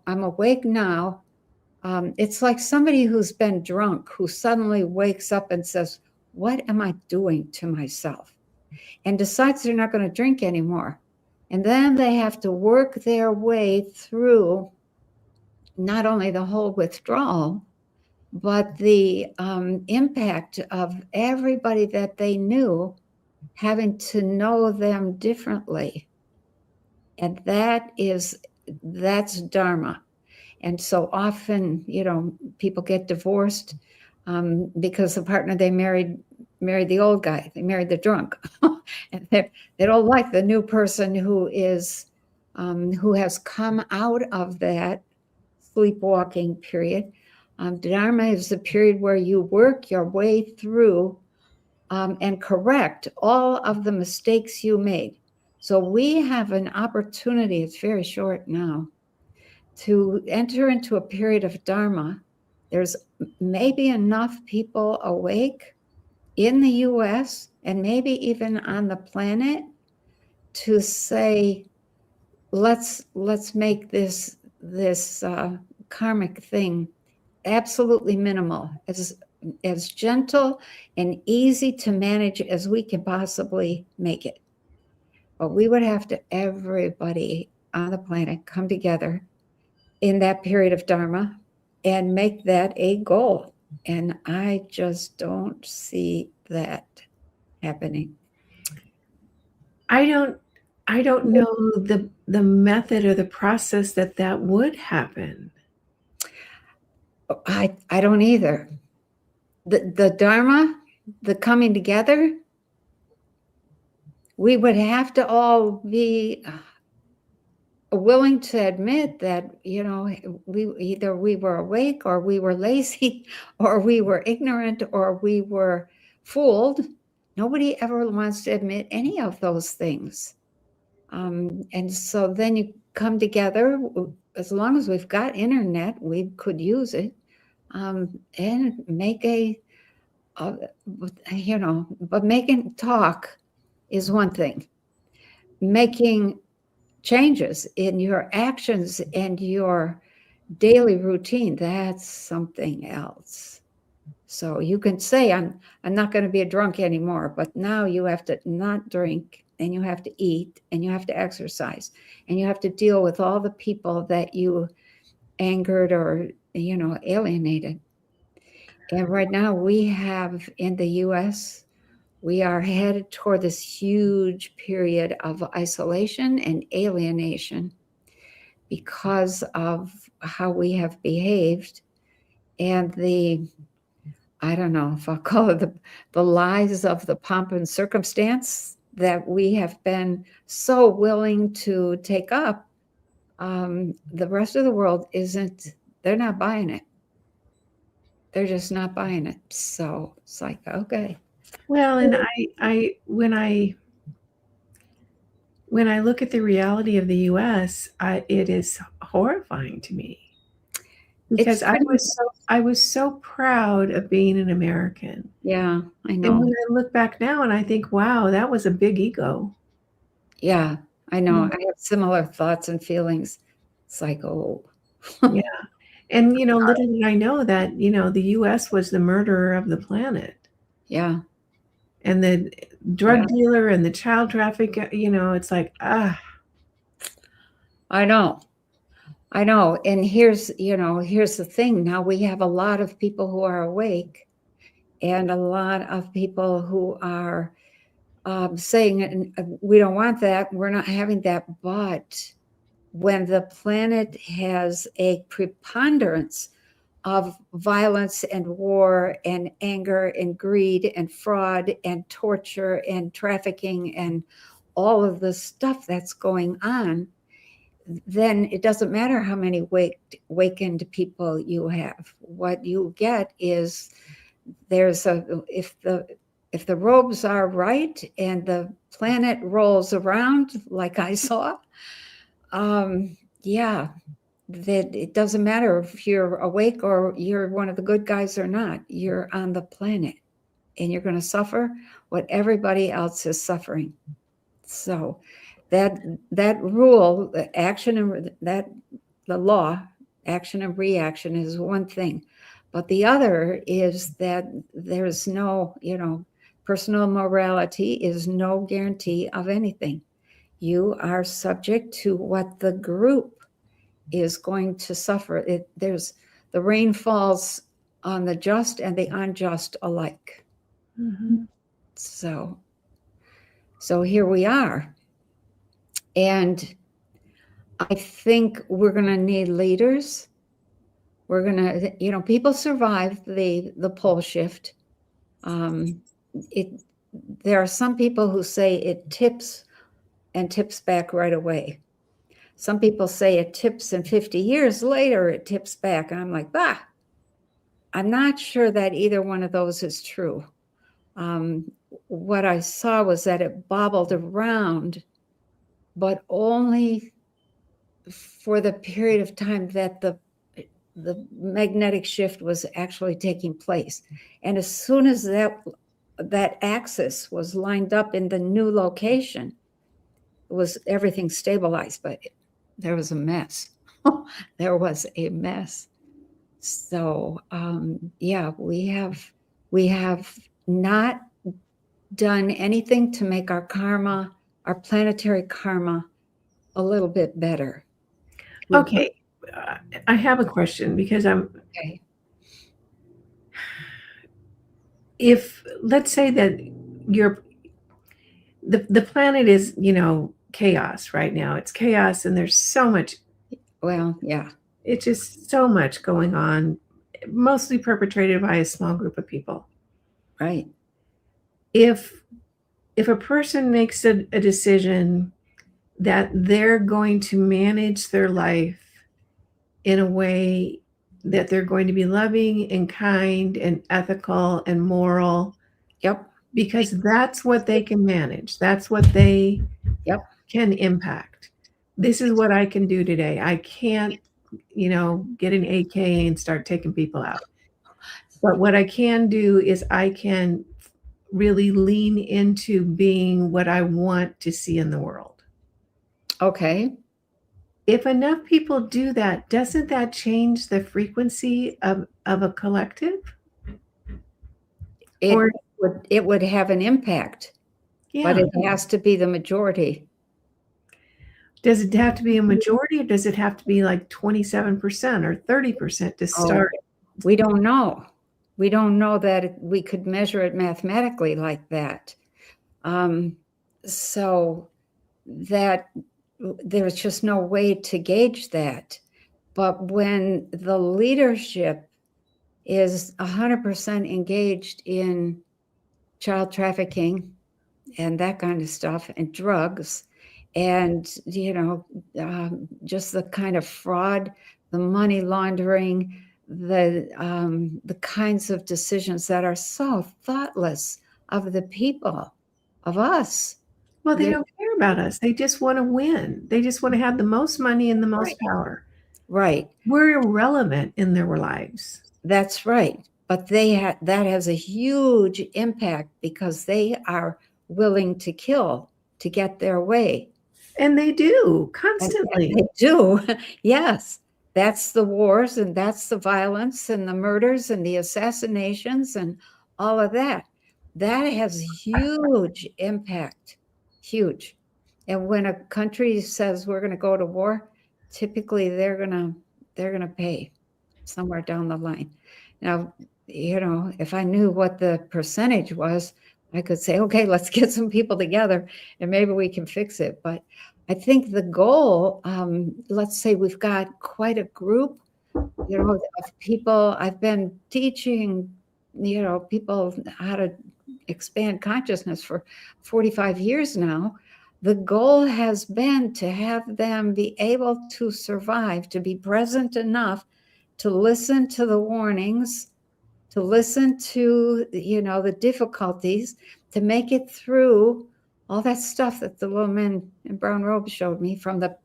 S1: I'm awake now. It's like somebody who's been drunk who suddenly wakes up and says, what am I doing to myself? And decides they're not going to drink anymore. And then they have to work their way through not only the whole withdrawal, but the impact of everybody that they knew having to know them differently. And that's dharma. And so often, people get divorced because the partner they married the old guy. They married the drunk. And they don't like the new person who has come out of that sleepwalking period. Dharma is a period where you work your way through and correct all of the mistakes you made. So we have an opportunity, it's very short now, to enter into a period of Dharma. There's maybe enough people awake in the US and maybe even on the planet to say, let's make this karmic thing absolutely minimal, as gentle and easy to manage as we can possibly make it. But we would have to, everybody on the planet, come together in that period of Dharma and make that a goal. And I just don't see that happening.
S2: I don't know the method or the process that would happen.
S1: I don't either. The Dharma, the coming together, we would have to all be willing to admit that, we were awake or we were lazy or we were ignorant or we were fooled. Nobody ever wants to admit any of those things. And so then you come together, as long as we've got internet, we could use it, and make but making talk is one thing. Making changes in your actions and your daily routine, that's something else. So you can say, I'm not going to be a drunk anymore, but now you have to not drink, and you have to eat, and you have to exercise, and you have to deal with all the people that you angered or alienated. And right now we have in the US, we are headed toward this huge period of isolation and alienation because of how we have behaved and I don't know if I'll call it the lies of the pomp and circumstance that we have been so willing to take up. The rest of the world they're not buying it. They're just not buying it. So it's like, okay.
S2: Well, and when I look at the reality of the US, it is horrifying to me because I was so proud of being an American.
S1: Yeah, I know.
S2: And when I look back now and I think, wow, that was a big ego.
S1: Yeah, I know. I have similar thoughts and feelings. It's like, oh.
S2: Yeah. And, little did I know that, the US was the murderer of the planet.
S1: Yeah.
S2: And the drug dealer and the child trafficker, it's like, I
S1: know. And here's the thing. Now we have a lot of people who are awake and a lot of people who are saying, we don't want that. We're not having that. But when the planet has a preponderance of violence and war and anger and greed and fraud and torture and trafficking and all of the stuff that's going on, then it doesn't matter how many wakened people you have. What you get is if the robes are right and the planet rolls around like I saw, that it doesn't matter if you're awake or you're one of the good guys or not. You're on the planet and you're going to suffer what everybody else is suffering. So that rule, the action and the law, action and reaction is one thing. But the other is that there's no, personal morality is no guarantee of anything. You are subject to what the group is going to suffer. The rain falls on the just and the unjust alike.
S2: Mm-hmm.
S1: So here we are. And I think we're going to need leaders. We're going to, people survive the pole shift. There are some people who say it tips back right away. Some people say it tips and 50 years later it tips back. And I'm like, I'm not sure that either one of those is true. What I saw was that it bobbled around, but only for the period of time that the magnetic shift was actually taking place. And as soon as that axis was lined up in the new location, everything stabilized, but there was a mess. There was a mess. So yeah, we have not done anything to make our karma, our planetary karma, a little bit better.
S2: Okay, I have a question because
S1: Okay.
S2: if let's say that the planet is, chaos right now. It's chaos and there's so much,
S1: Well, yeah,
S2: it's just so much going on, mostly perpetrated by a small group of people.
S1: right.
S2: If a person makes a decision that they're going to manage their life in a way that they're going to be loving and kind and ethical and moral,
S1: Yep.
S2: because that's what they can manage. That's what they
S1: Yep.
S2: can impact. This is what I can do today. I can't, get an AK and start taking people out. But what I can do is I can really lean into being what I want to see in the world.
S1: Okay.
S2: If enough people do that, doesn't that change the frequency of a collective?
S1: It
S2: Or
S1: it would have an impact, but
S2: yeah,
S1: it has to be the majority.
S2: does it have to be a majority, or does it have to be like 27% or 30% to start?
S1: We don't know. We don't know that we could measure it mathematically like that. So that there's just no way to gauge that. But when the leadership is 100% engaged in child trafficking and that kind of stuff, and drugs, and just the kind of fraud, the money laundering, the kinds of decisions that are so thoughtless of the people, of us.
S2: Well, they don't care about us. They just want to win. They just want to have the most money and the most power.
S1: Right.
S2: We're irrelevant in their lives.
S1: That's right. But that has a huge impact because they are willing to kill to get their way.
S2: And they do constantly.
S1: And they do. Yes. That's the wars, and that's the violence and the murders and the assassinations and all of that. That has huge impact. Huge. And when a country says we're going to go to war, typically they're going to pay somewhere down the line. Now, if I knew what the percentage was, I could say, okay, let's get some people together and maybe we can fix it. But I think the goal, let's say we've got quite a group, of people. I've been teaching, people how to expand consciousness for 45 years now. The goal has been to have them be able to survive, to be present enough to listen to the warnings, to listen to, the difficulties, to make it through all that stuff that the little men in brown robes showed me. From the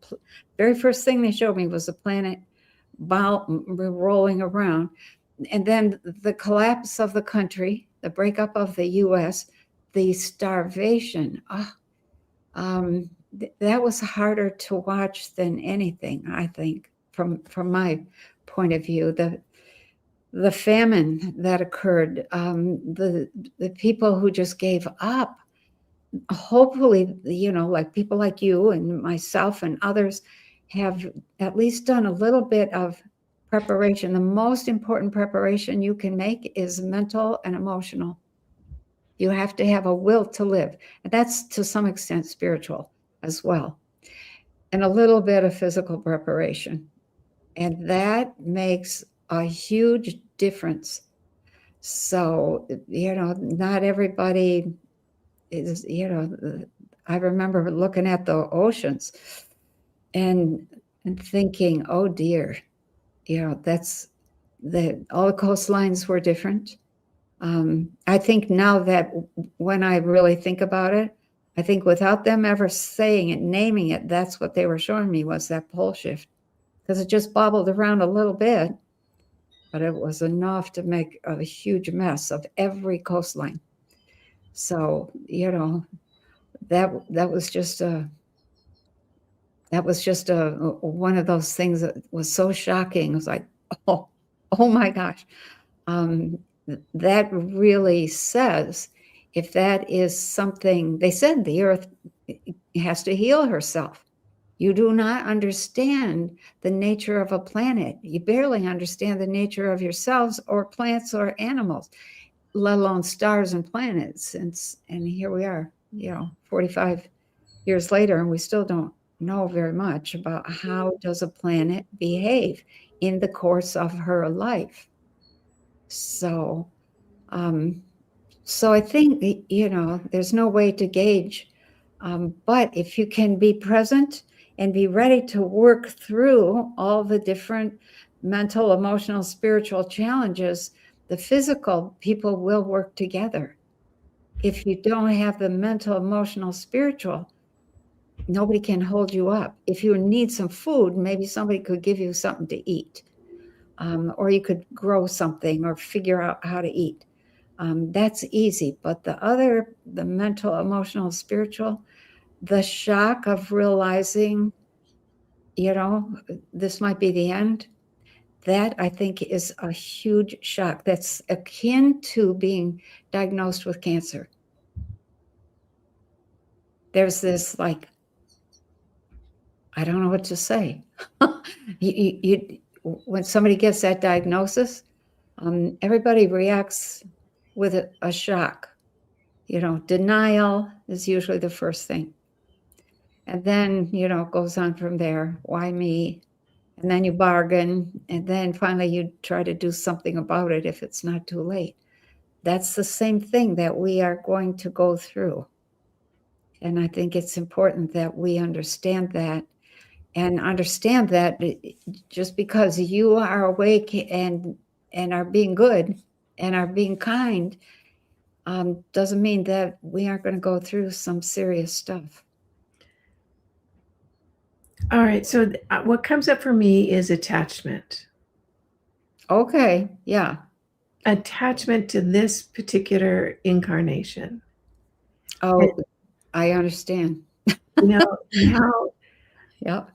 S1: very first thing they showed me was the planet rolling around. And then the collapse of the country, the breakup of the U.S., the starvation. That was harder to watch than anything, I think, from my point of view. The famine that occurred, the people who just gave up. Hopefully, like people like you and myself and others have at least done a little bit of preparation. The most important preparation you can make is mental and emotional. You have to have a will to live. And that's to some extent spiritual as well. And a little bit of physical preparation. And that makes a huge difference. So, not everybody is, I remember looking at the oceans and thinking, oh dear, that's all the coastlines were different. I think now that when I really think about it, I think without them ever saying it, naming it, that's what they were showing me was that pole shift, because it just bobbled around a little bit, but it was enough to make a huge mess of every coastline. So, that was just one of those things that was so shocking. It was like, oh my gosh. That really says, if that is something, they said the earth has to heal herself. You do not understand the nature of a planet. You barely understand the nature of yourselves or plants or animals, let alone stars and planets. And here we are, 45 years later, and we still don't know very much about how does a planet behave in the course of her life. So, I think, there's no way to gauge. But if you can be present and be ready to work through all the different mental, emotional, spiritual challenges, the physical people will work together. If you don't have the mental, emotional, spiritual, nobody can hold you up. If you need some food, maybe somebody could give you something to eat. Or you could grow something or figure out how to eat. That's easy. But the mental, emotional, spiritual, the shock of realizing, this might be the end, that I think is a huge shock. That's akin to being diagnosed with cancer. There's this, like, I don't know what to say. When somebody gets that diagnosis, everybody reacts with a shock. Denial is usually the first thing. And then, it goes on from there. Why me? And then you bargain. And then finally you try to do something about it if it's not too late. That's the same thing that we are going to go through. And I think it's important that we understand that. And understand that just because you are awake and are being good and are being kind, doesn't mean that we aren't going to go through some serious stuff.
S2: All right. So what comes up for me is attachment.
S1: Okay. Yeah.
S2: Attachment to this particular incarnation.
S1: Oh, I understand.
S2: How
S1: Yeah.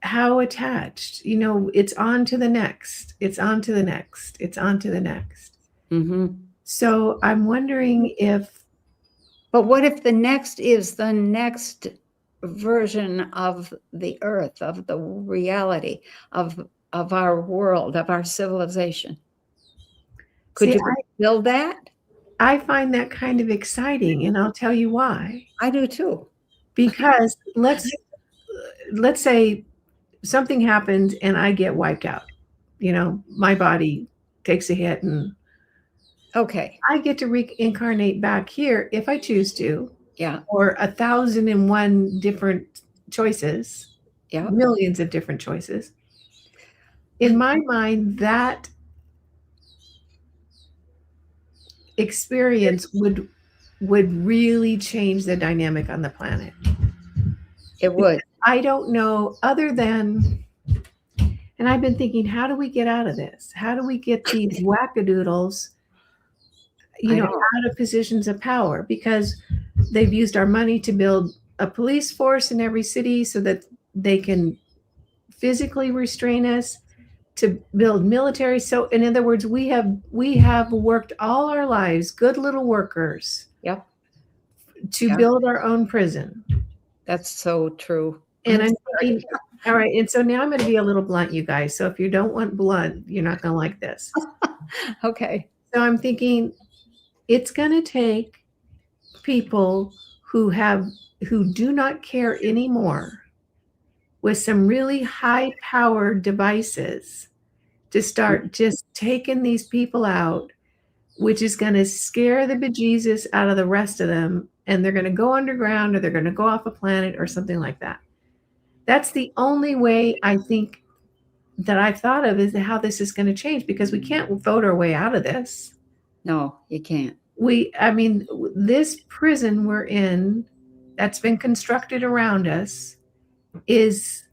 S2: How attached, it's on to the next, it's on to the next, it's on to the next.
S1: Mm-hmm.
S2: So I'm wondering if.
S1: But what if the next is the next version of the earth, of the reality, of our world, of our civilization? Could you build that?
S2: I find that kind of exciting, and I'll tell you why.
S1: I do too.
S2: Because let's say something happens and I get wiped out. My body takes a hit and
S1: okay,
S2: I get to reincarnate back here if I choose to.
S1: Yeah.
S2: Or 1,001 different choices.
S1: Yeah.
S2: Millions of different choices. In my mind, that experience would really change the dynamic on the planet.
S1: It would.
S2: I don't know, other than, and I've been thinking, how do we get out of this? How do we get these wackadoodles, out of positions of power? Because they've used our money to build a police force in every city so that they can physically restrain us, to build military. So in other words, we have worked all our lives, good little workers,
S1: Yep,
S2: to build our own prison.
S1: That's so true.
S2: And I'm thinking, all right, and so now I'm going to be a little blunt, you guys. So if you don't want blunt, you're not going to like this.
S1: Okay.
S2: So I'm thinking it's going to take people who do not care anymore, with some really high-powered devices, to start just taking these people out, which is going to scare the bejesus out of the rest of them, and they're going to go underground, or they're going to go off a planet or something like that. That's the only way I think that I've thought of is how this is going to change, because we can't vote our way out of this.
S1: No, you can't.
S2: I mean, this prison we're in that's been constructed around us is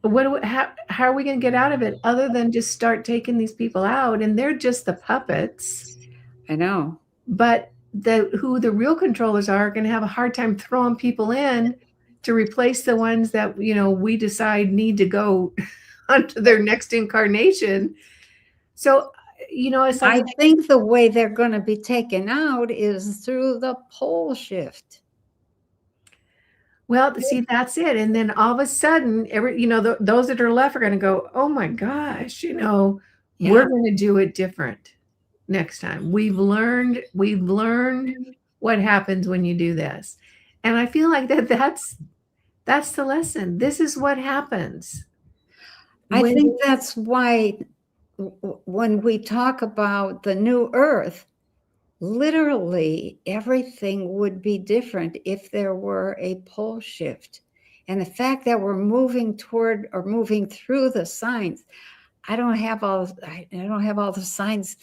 S2: how are we going to get out of it other than just start taking these people out? And they're just the puppets.
S1: I know.
S2: But who the real controllers are going to have a hard time throwing people in to replace the ones that, we decide need to go onto their next incarnation. So, it's like,
S1: I think the way they're going to be taken out is through the pole shift.
S2: well, see, that's it. And then all of a sudden, those that are left are going to go, oh my gosh, we're going to do it different next time. We've learned what happens when you do this. And I feel like that's the lesson. This is what happens.
S1: I think that's why when we talk about the new earth, literally everything would be different if there were a pole shift. And the fact that we're moving toward or moving through the signs, I don't have all the signs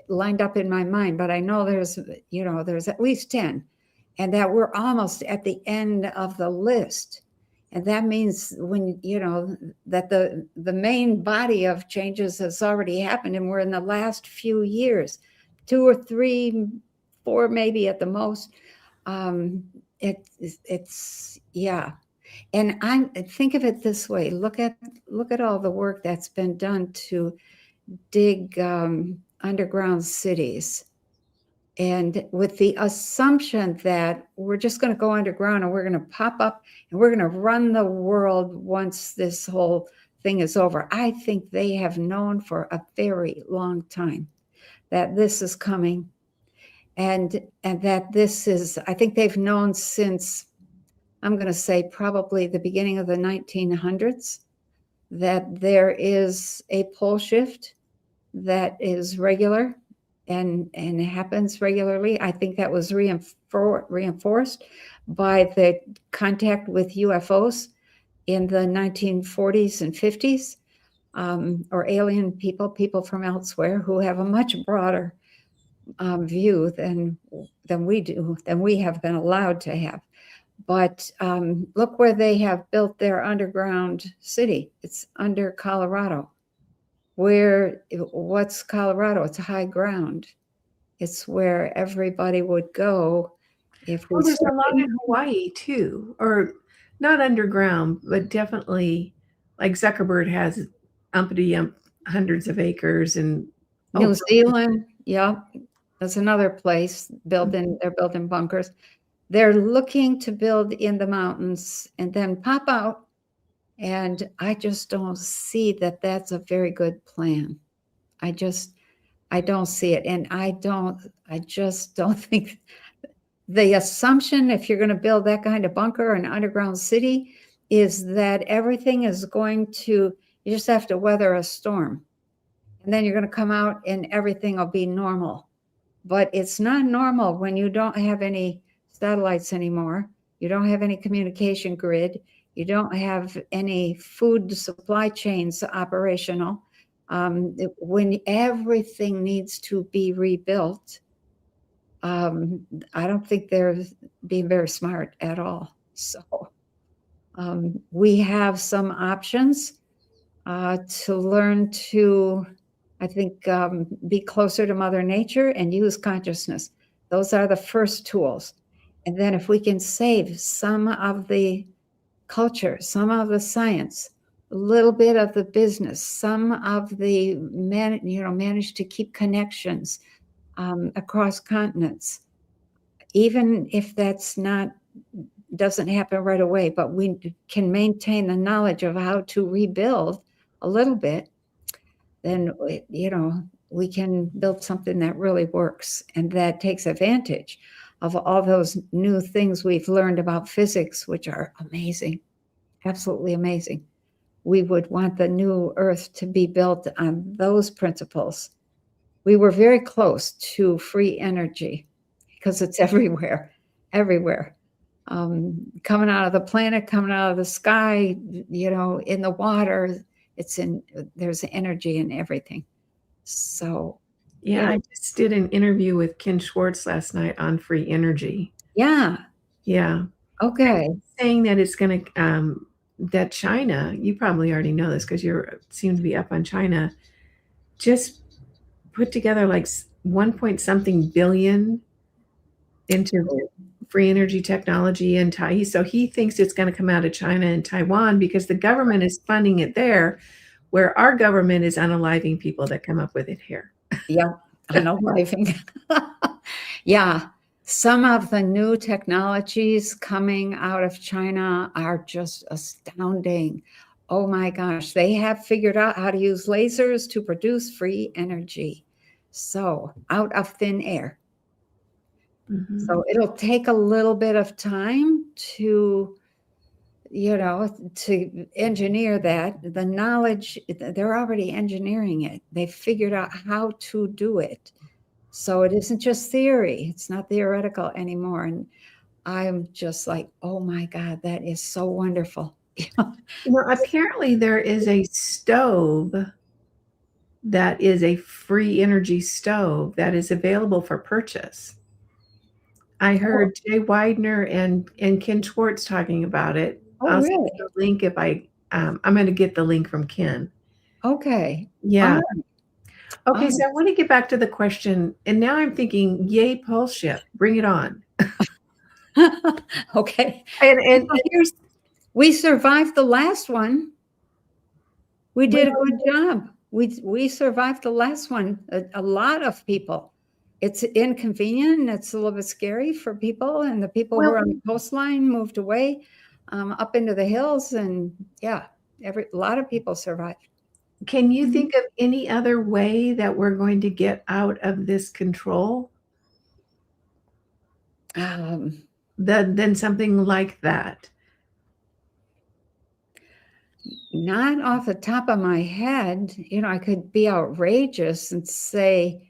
S1: lined up in my mind, but I know there's at least 10, and that we're almost at the end of the list. And that means when, that the main body of changes has already happened, and we're in the last few years, 2 or 3, 4, maybe at the most. It's yeah. And I think of it this way. Look at all the work that's been done to dig underground cities. And with the assumption that we're just going to go underground and we're going to pop up and we're going to run the world once this whole thing is over. I think they have known for a very long time that this is coming, and that this is, I think they've known since, I'm going to say probably the beginning of the 1900s, that there is a pole shift that is regular and happens regularly. I think that was reinforced by the contact with UFOs in the 1940s and 50s, or alien people from elsewhere who have a much broader view than we have been allowed to have. But look where they have built their underground city. It's under Colorado. What's Colorado? It's high ground. It's where everybody would go if we.
S2: There's a lot in Hawaii too, or not underground, but definitely like Zuckerberg has hundreds of acres, and
S1: New Zealand, yeah, that's another place they're building bunkers. They're looking to build in the mountains and then pop out. And I just don't see that that's a very good plan. I don't see it. And I just don't think the assumption, if you're going to build that kind of bunker or an underground city, is that everything is going to, you just have to weather a storm. And then you're going to come out and everything will be normal. But it's not normal when you don't have any satellites anymore. You don't have any communication grid. You don't have any food supply chains operational. When everything needs to be rebuilt, I don't think they're being very smart at all. So we have some options to learn to, I think, be closer to Mother Nature and use consciousness. Those are the first tools. And then if we can save some of the culture, some of the science, a little bit of the business, some of the manage to keep connections across continents, even if doesn't happen right away, but we can maintain the knowledge of how to rebuild a little bit, then we can build something that really works and that takes advantage of all those new things we've learned about physics, which are amazing, absolutely amazing. We would want the new Earth to be built on those principles. We were very close to free energy because it's everywhere, coming out of the planet, coming out of the sky, in the water, there's energy in everything. So,
S2: Yeah, I just did an interview with Ken Schwartz last night on free energy.
S1: yeah.
S2: Yeah.
S1: Okay.
S2: Saying that it's going to, that China, you probably already know this because you seem to be up on China, just put together like 1 point something billion into free energy technology in Taiwan. So he thinks it's going to come out of China and Taiwan because the government is funding it there, where our government is unaliving people that come up with it here.
S1: Yeah, unaliving. Yeah, some of the new technologies coming out of China are just astounding. Oh my gosh, they have figured out how to use lasers to produce free energy. So, out of thin air.
S2: Mm-hmm.
S1: So, it'll take a little bit of time to engineer that. The knowledge, they're already engineering it. They figured out how to do it. So it isn't just theory. It's not theoretical anymore. And I'm just like, oh my God, that is so wonderful.
S2: Apparently there is a stove that is a free energy stove that is available for purchase. I heard Jay Widener and Ken Schwartz talking about it.
S1: Oh,
S2: I'll
S1: really?
S2: send the link if I'm going to get the link from Ken.
S1: Okay.
S2: Yeah.
S1: Oh.
S2: Okay, so I want to get back to the question, and now I'm thinking, yay, pulse shift, bring it on.
S1: Okay.
S2: And here's,
S1: we survived the last one. We did a good job. We survived the last one. A lot of people. It's inconvenient. It's a little bit scary for people, and the people who are on the coastline moved away up into the hills, and yeah, a lot of people survived.
S2: Can you think of any other way that we're going to get out of this control than something like that?
S1: Not off the top of my head. I could be outrageous and say,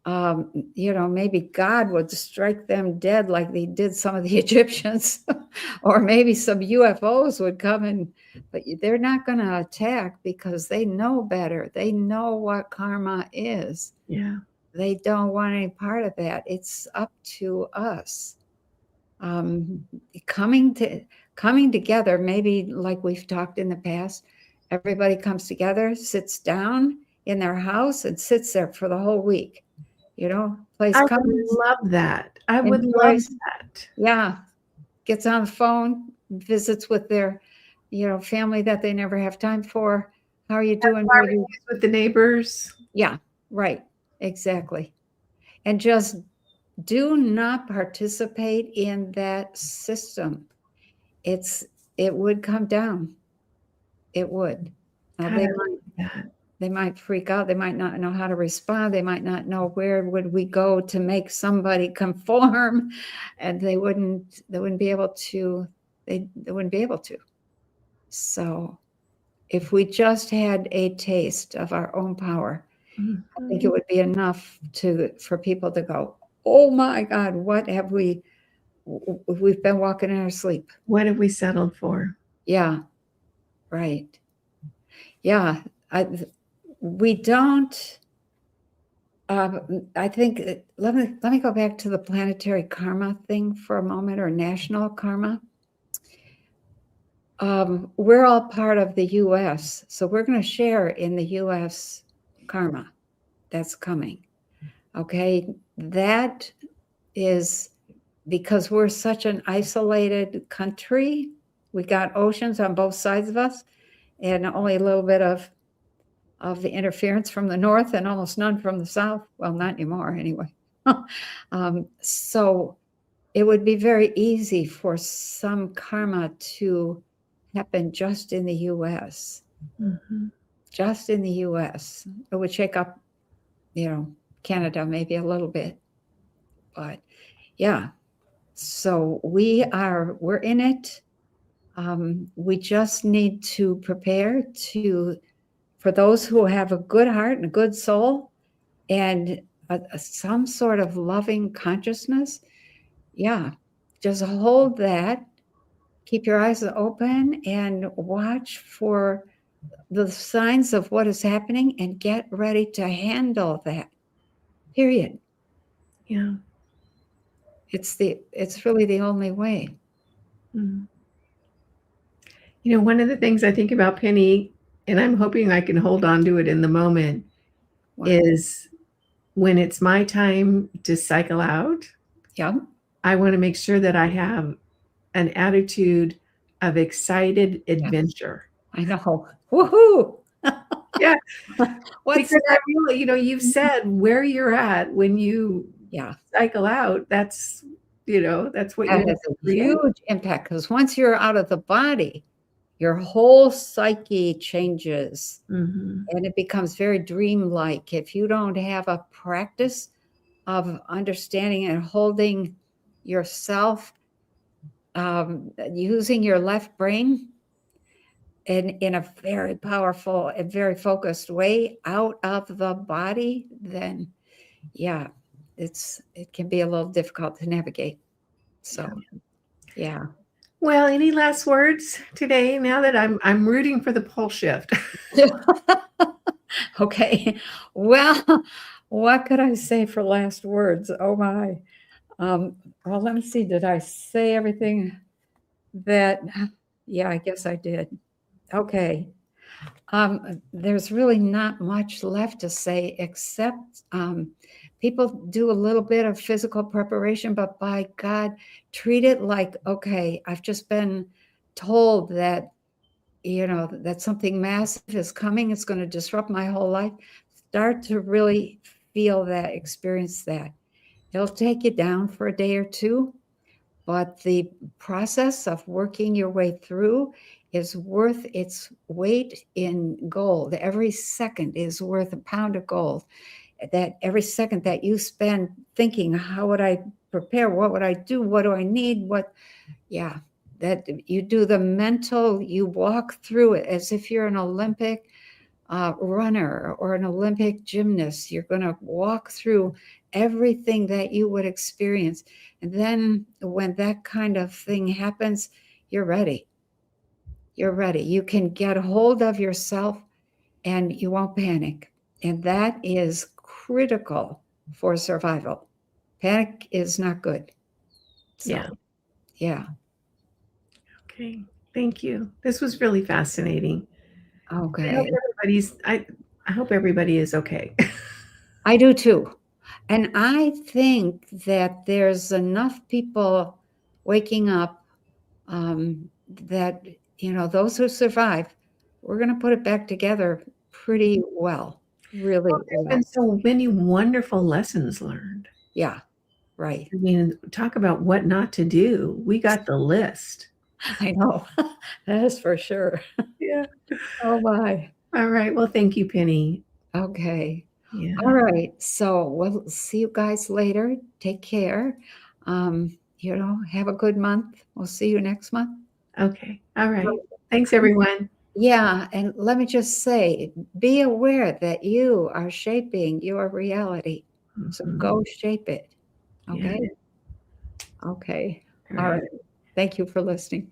S1: maybe God would strike them dead like they did some of the Egyptians, or maybe some UFOs would come but they're not going to attack because they know better. They know what karma is.
S2: Yeah.
S1: They don't want any part of that. It's up to us. Coming together, maybe like we've talked in the past, everybody comes together, sits down in their house and sits there for the whole week. Plays
S2: I
S1: cards.
S2: would love that. I would love that.
S1: Yeah. Gets on the phone, visits with their, family that they never have time for. How are you doing?
S2: With the neighbors?
S1: Yeah, right. Exactly. And just do not participate in that system. It would come down. It would. They might freak out. They might not know how to respond. They might not know where would we go to make somebody conform, and they wouldn't be able to. They wouldn't be able to. So, if we just had a taste of our own power, I think it would be enough for people to go, "Oh my God, what have we've been walking in our sleep?
S2: What have we settled for?"
S1: Yeah, right. Yeah, we don't. I think let me go back to the planetary karma thing for a moment, or national karma. We're all part of the U.S., so we're going to share in the U.S. karma that's coming. Okay, that is because we're such an isolated country. We got oceans on both sides of us, and only a little bit of the interference from the north and almost none from the south. Well, not anymore anyway. So it would be very easy for some karma to happen just in the U.S.
S2: Mm-hmm.
S1: Just in the U.S. It would shake up, Canada maybe a little bit. But yeah, so we're in it. We just need to prepare for those who have a good heart and a good soul and some sort of loving consciousness. Yeah, just hold that. Keep your eyes open and watch for the signs of what is happening and get ready to handle that. Period.
S2: Yeah.
S1: It's really the only way.
S2: Mm. You know, one of the things I think about, Penny, and I'm hoping I can hold on to it in the moment,
S1: Wow.
S2: is when it's my time to cycle out,
S1: Yeah.
S2: I want to make sure that I have an attitude of excited adventure.
S1: I know. Woohoo!
S2: Yeah,
S1: What's
S2: because I
S1: that?
S2: really, you know, you've said where you're at when you
S1: Yeah.
S2: cycle out, that's, you know, that's what you
S1: That
S2: want
S1: has
S2: to
S1: a
S2: create.
S1: huge impact because once you're out of the body, your whole psyche changes
S2: Mhm.
S1: and it becomes very dreamlike. If you don't have a practice of understanding and holding yourself, using your left brain in a very powerful and very focused way out of the body, then yeah, it can be a little difficult to navigate. So yeah.
S2: Well, any last words today now that I'm rooting for the pole shift?
S1: Okay. Well, what could I say for last words? Oh my. Well, let me see. Did I say everything that? Yeah, I guess I did. Okay. There's really not much left to say except people do a little bit of physical preparation, but by God, treat it like, okay, I've just been told that, that something massive is coming. It's going to disrupt my whole life. Start to really feel that, experience that. It'll take you down for a day or two, but the process of working your way through is worth its weight in gold. Every second is worth a pound of gold. That every second that you spend thinking, how would I prepare? What would I do? What do I need? Yeah, that you do the mental, you walk through it as if you're an Olympic runner or an Olympic gymnast. You're going to walk through everything that you would experience. And then when that kind of thing happens, you're ready. You're ready. You can get a hold of yourself and you won't panic. And that is critical for survival. Panic is not good.
S2: Yeah.
S1: So, yeah.
S2: Okay. Thank you. This was really fascinating.
S1: Okay.
S2: I hope everybody is okay.
S1: I do too. And I think that there's enough people waking up that, those who survive, we're going to put it back together pretty well, really
S2: Well, there's
S1: well.
S2: been so many wonderful lessons learned.
S1: Yeah, right.
S2: I mean, talk about what not to do. We got the list.
S1: I know. That is for sure.
S2: Yeah.
S1: Oh, my.
S2: All right. Well, thank you, Penny.
S1: Okay. All
S2: Yeah.
S1: right. So we'll see you guys later. Take care. Have a good month. We'll see you next month.
S2: Okay. All right. Thanks, everyone.
S1: Yeah, and let me just say, be aware that you are shaping your reality. So
S2: Mhm.
S1: go shape it.
S2: Yeah.
S1: Okay? Okay.
S2: All
S1: All
S2: right.
S1: right. Thank you for listening.